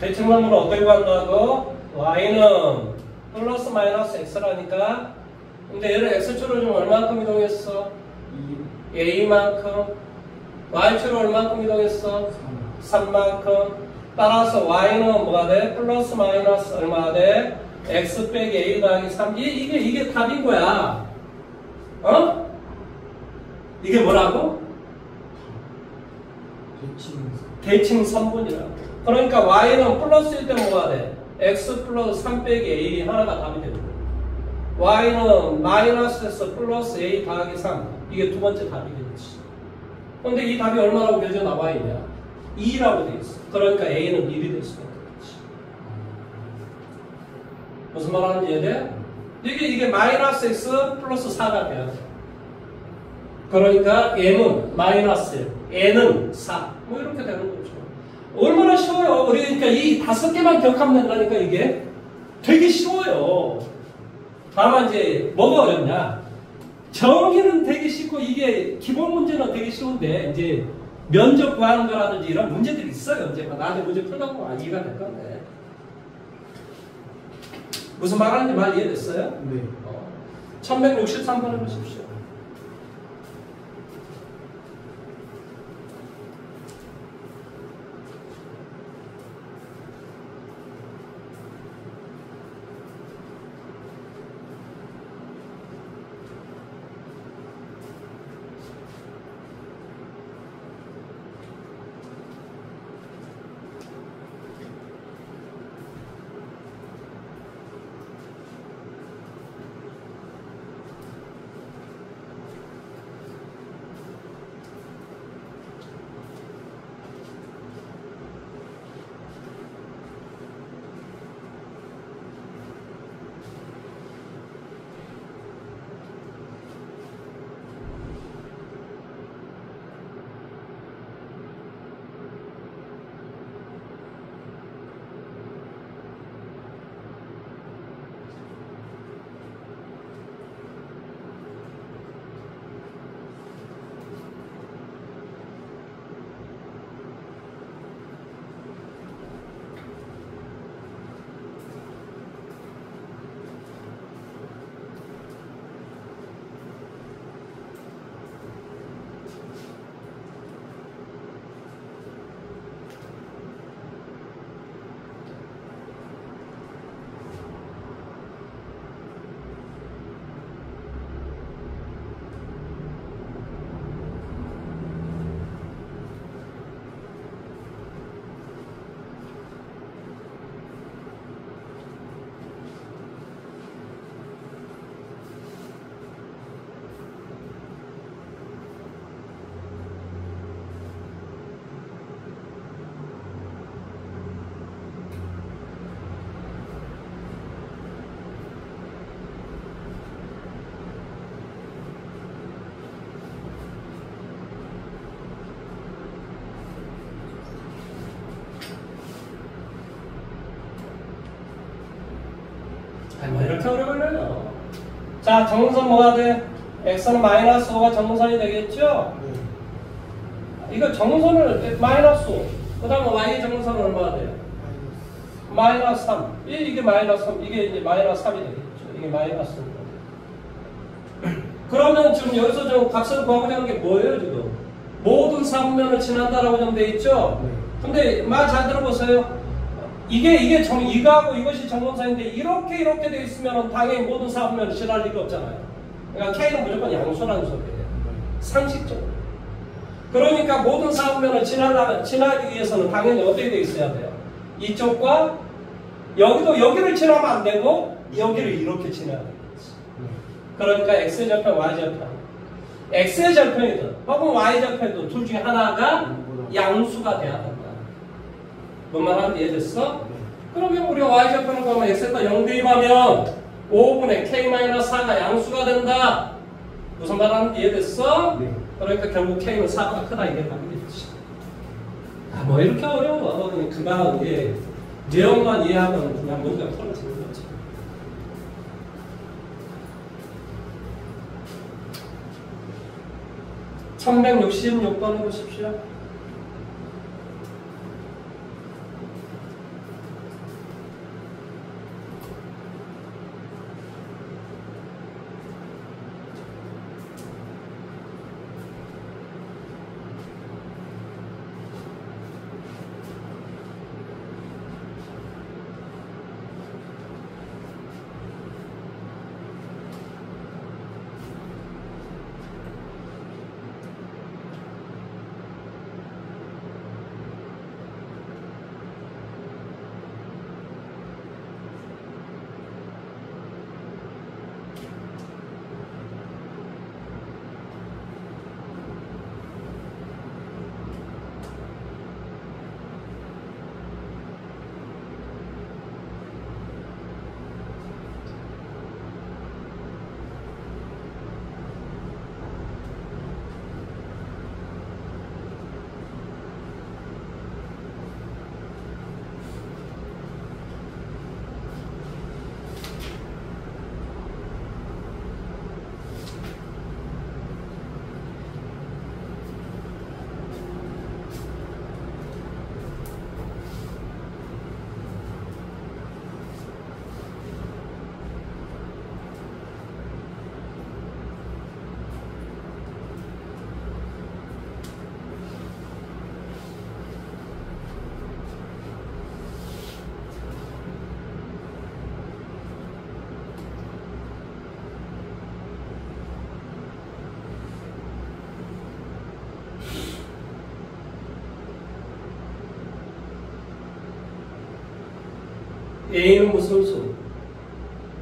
대칭만으로 어떻게 구한다고? y는 플러스 마이너스 x라니까. 근데 얘를 x축으로 좀 얼마만큼 이동했어? 2만큼. y축으로 얼마만큼 이동했어? 3만큼. 따라서 y는 뭐가 돼? 플러스 마이너스 얼마가 돼? x 빼기 a 더하기 3. 이게 답인 거야. 어? 이게 뭐라고? 대칭 선분이라고. 그러니까 y는 플러스일 때 뭐가 돼? x 플러스 3 빼기 a 하나가 답이 되는 거야. y는 마이너스에서 플러스 a 더하기 3. 이게 두 번째 답이겠지. 근데 이 답이 얼마라고 결제 나와 있냐? 2라고 돼 있어. 그러니까 a는 1이 될 수가 있겠지. 무슨 말 하는지 이해돼? 이게 마이너스 x 플러스 4가 돼야 돼. 그러니까 m은 마이너스 1, n은 4. 뭐 이렇게 되는 거죠. 얼마나 쉬워요. 그러니까 이 5개만 기억하면 된다니까 이게. 되게 쉬워요. 다만 이제 뭐가 어렵냐? 정의는 되게 쉽고 이게 기본 문제는 되게 쉬운데 이제 면접 구하는 거라든지 이런 문제들이 있어요. 이제 나한테 문제 풀다 보면 이해가 될 건데. 무슨 말하는지 말 이해됐어요? 네. 1163번 해보십시오. 뭐 이렇게 오래 걸려요. 자, 정근선 뭐가 돼? x는 마이너스 5가 정근선이 되겠죠? 이거 정근선을 마이너스 5. 그 다음에 y의 정근선은 얼마가 돼요? 마이너스 3. 이게 마이너스 3. 이게 이제 마이너스 3이 되겠죠. 이게 마이너스 3. 그러면 지금 여기서 좀 값을 구하고자 하는 게 뭐예요, 지금? 모든 사분면을 지난다라고 좀 돼 있죠? 근데 말 잘 들어보세요. 이거하고 이것이 정근선인데 이렇게 돼 있으면 당연히 모든 사분면을 지날 리가 없잖아요. 그러니까 K는 무조건 양수라는 소리예요. 상식적으로. 그러니까 모든 사분면을 지나기 위해서는 당연히 어떻게 돼 있어야 돼요? 이쪽과 여기를 지나면 안 되고 여기를 이렇게 지나야 되겠지. 그러니까 X의 절편, Y의 절편. X의 절편이든 혹은 Y의 절편이든 둘 중에 하나가 양수가 돼야 된다. 뭔 말하는지 이해됐어? 그러면 우리가 y절편을 보면 x가 0 대입하면 5분의 k-4가 양수가 된다. 무슨 말하는지 이해됐어? 네. 그러니까 결국 k는 4보다 크다 이게 답이겠지. 뭐 이렇게 어려워. 그냥 이게 내용만 이해하면 그냥 문제가 풀어지는 거지. (1166번) 해보십시오. A는 무슨 수?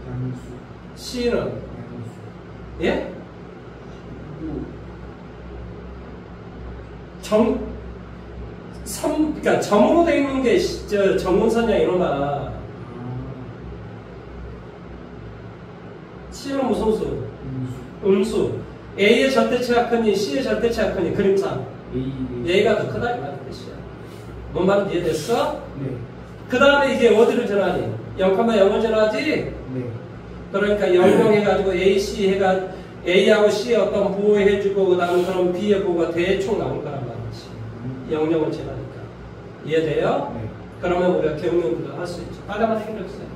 양수. C는? 양수. 예? 그러니까 점으로 되어 있는 게 정문선이야 이놈아. C는 무슨 수? 음수. A의 절대치가 크니 C의 절대치가 크니 그림상 A가 더 크다 이 말인 뜻이야. 뭔 말인지 이해됐어? 네. 그 다음에 이제 어디를 전하니? 0,0을 전하지? 네. 그러니까 0, 해가지고 A, C 해가 A하고 C의 어떤 보호해주고 그 다음에 그런 B의 보호가 대충 나올 거란 말이지. 0, 0을 지나니까. 이해돼요? 네. 그러면 우리가 경영도 할 수 있죠. 빨리만 해결했어요.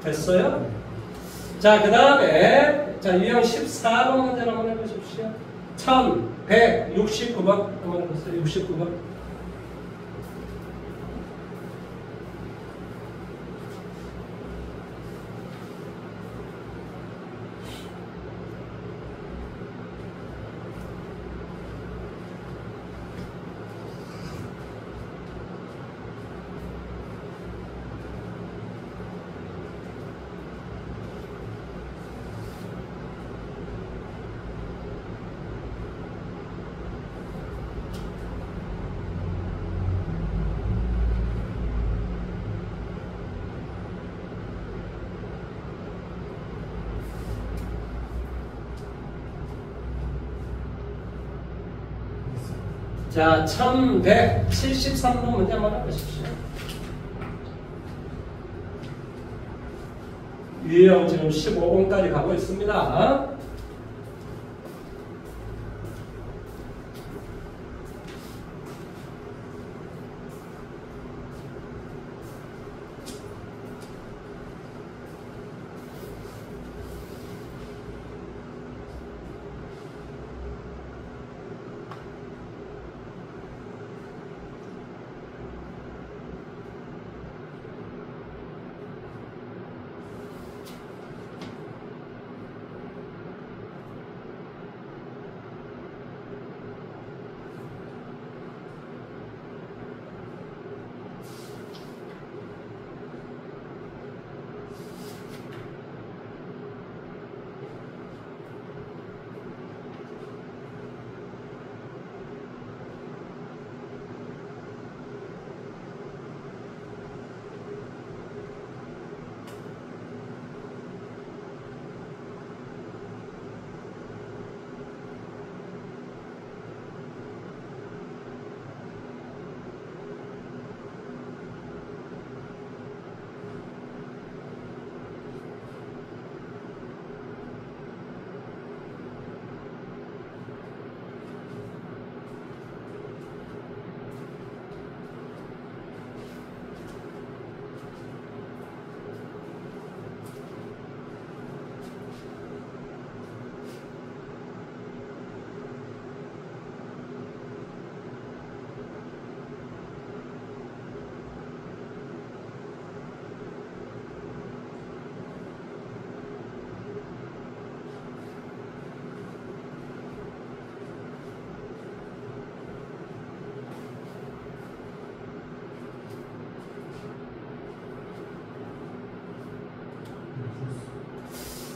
됐어요? 자, 그 다음에, 자, 유형 14번 문제를 한번 해보십시오. 1169번. 한번 해보세요. 69번. 자, 1173번 문제 한번 해보십시오. 유형 지금 15번까지 가고 있습니다.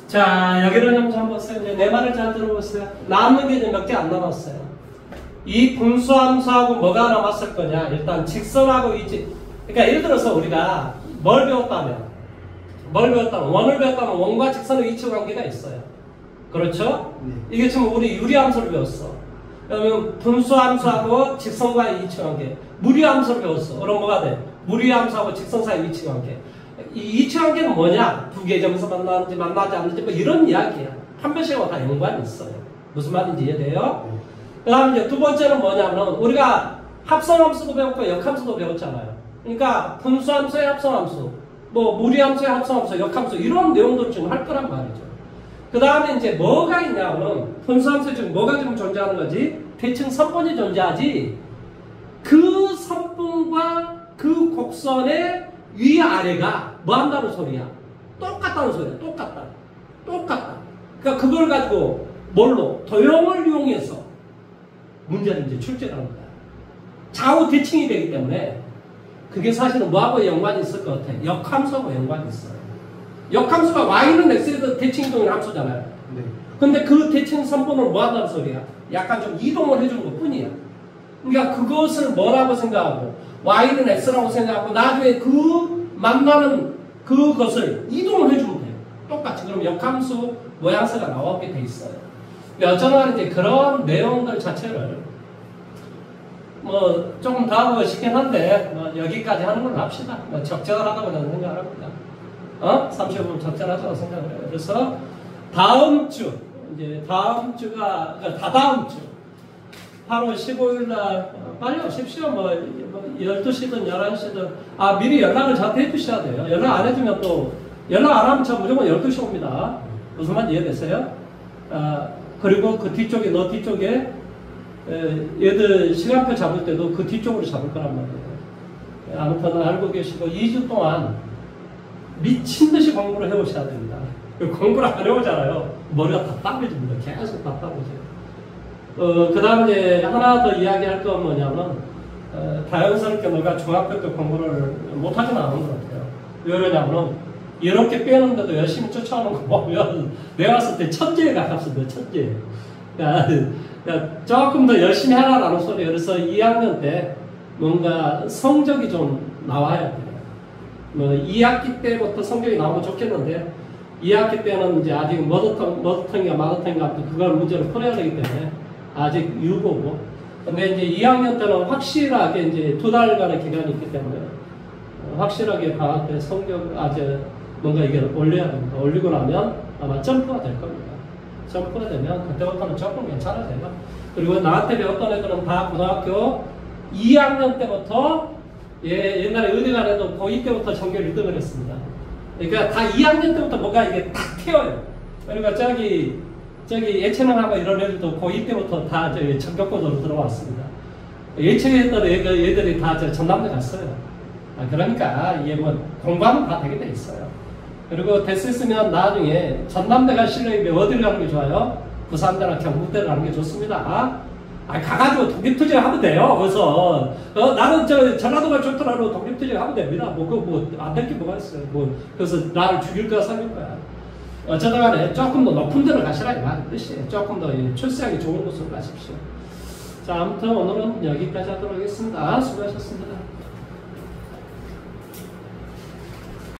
자, 여기를 좀 보세요. 이제 내 말을 잘 들어보세요. 남는 게 이제 몇 개 안 남았어요. 이 분수함수하고 뭐가 남았을 거냐? 일단 직선하고 이지. 그러니까 예를 들어서 우리가 뭘 배웠다면, 원을 배웠다면 원과 직선의 위치 관계가 있어요. 그렇죠? 네. 이게 지금 우리 유리함수를 배웠어. 그러면 분수함수하고 직선과의 위치 관계. 무리함수를 배웠어. 그럼 뭐가 돼? 무리함수하고 직선 사이의 위치 관계. 이 위치 관계는 뭐냐? 두 개의 점에서 만나는지 만나지 않는지 뭐 이런 이야기야. 판별식하고 다 연관이 있어요. 무슨 말인지 이해돼요? 네. 그 다음에 이제 두 번째는 뭐냐면, 우리가 합성함수도 배웠고 역함수도 배웠잖아요. 그러니까 분수함수의 합성함수, 뭐 무리함수의 합성함수, 역함수 이런 내용들 좀 할 거란 말이죠. 그 다음에 이제 뭐가 있냐면 분수함수에 지금 뭐가 지금 존재하는 거지? 대칭 선분이 존재하지. 그 선분과 그 곡선의 위아래가 뭐 한다는 소리야? 똑같다는 소리야. 똑같다. 그러니까 그걸 가지고 뭘로? 도형을 이용해서 문제를 이제 출제하는 거야. 좌우 대칭이 되기 때문에 그게 사실은 뭐하고 연관이 있을 것 같아? 역함수하고 연관이 있어요. 역함수가 y는 x에서 대칭이동의 함수잖아요. 네. 근데 그 대칭 선분을 뭐 한다는 소리야? 약간 좀 이동을 해주는 것 뿐이야. 그러니까 그것을 뭐라고 생각하고 y는 x라고 생각하고 나중에 그 만나는 그것을 이동을 해주면 돼요. 똑같이. 그럼 역함수 모양새가 나오게 돼 있어요. 어쩌나 이제 그런 내용들 자체를 뭐 조금 더 하고 싶긴 한데 뭐 여기까지 하는 걸로 합시다. 뭐 적절하다고 저는 생각을 합니다. 35분 적절하다고 생각을 해요. 그래서 다음 주 이제 다음 주가 다다음 주 8월 15일 날 빨리 오십시오. 뭐 12시든 11시든 미리 연락을 저한테 해주셔야 돼요. 연락 안 해주면 또 연락 안 하면 저 무조건 12시 옵니다. 무슨 말인지 이해되세요? 그리고 그 뒤쪽에 너 뒤쪽에 얘들 시간표 잡을 때도 그 뒤쪽으로 잡을 거란 말이에요. 아무튼 알고 계시고 2주 동안 미친듯이 공부를 해오셔야 됩니다. 공부를 안 해오잖아요. 머리가 답답해집니다. 계속 답답해져요. 그 다음에 하나 더 이야기할 건 뭐냐면 자연스럽게 너가 중학교 때 공부를 못하지는 않은 것 같아요. 왜 그러냐면 이렇게 빼는데도 열심히 쫓아오는 거 보면 내가 봤을 때 천재에 가깝습니다. 천재. 그러니까 조금 더 열심히 하라라는 소리예요. 그래서 2학년 때 뭔가 성적이 좀 나와야 돼요. 뭐 2학기 때부터 성적이 나오면 좋겠는데 2학기 때는 이제 아직 머더텅인가 마더텅인가 그걸 문제를 풀어야 되기 때문에 아직 유보고. 근데 이제 2학년 때는 확실하게 이제 2달간의 기간이 있기 때문에 확실하게 방학 때 성적을 아주 뭔가 이게 올려야 됩니다. 올리고 나면 아마 점프가 될 겁니다. 점프가 되면 그때부터는 조금 괜찮아져요. 그리고 나한테 배웠던 애들은 다 고등학교 2학년 때부터 옛날에 의대 안 해도 고2 때부터 전교 1등을 했습니다. 그러니까 다 2학년 때부터 뭔가 이게 딱 튀어요. 그러니까 저기 예체능하고 이런 애들도 고2 때부터 다 저기 전교권으로 들어왔습니다. 예체능했던 애들이 다 저 전남대 갔어요. 그러니까 이게 뭐 공부하면 다 되게 돼 있어요. 그리고 됐으면 나중에 전남대 갈 실력이면 어딜 가는 게 좋아요? 부산대나 경북대를 가는 게 좋습니다. 가가지고 독립투쟁 하면 돼요. 그래서 나는 전라도가 좋더라도 독립투쟁 하면 됩니다. 안 될 게 뭐가 있어요. 그래서 나를 죽일 거야 살릴 거야. 어쩌다 간에 조금 더 높은 데를 가시라 이 말인 뜻이에요. 조금 더 출세하기 좋은 곳으로 가십시오. 자, 아무튼 오늘은 여기까지 하도록 하겠습니다. 수고하셨습니다.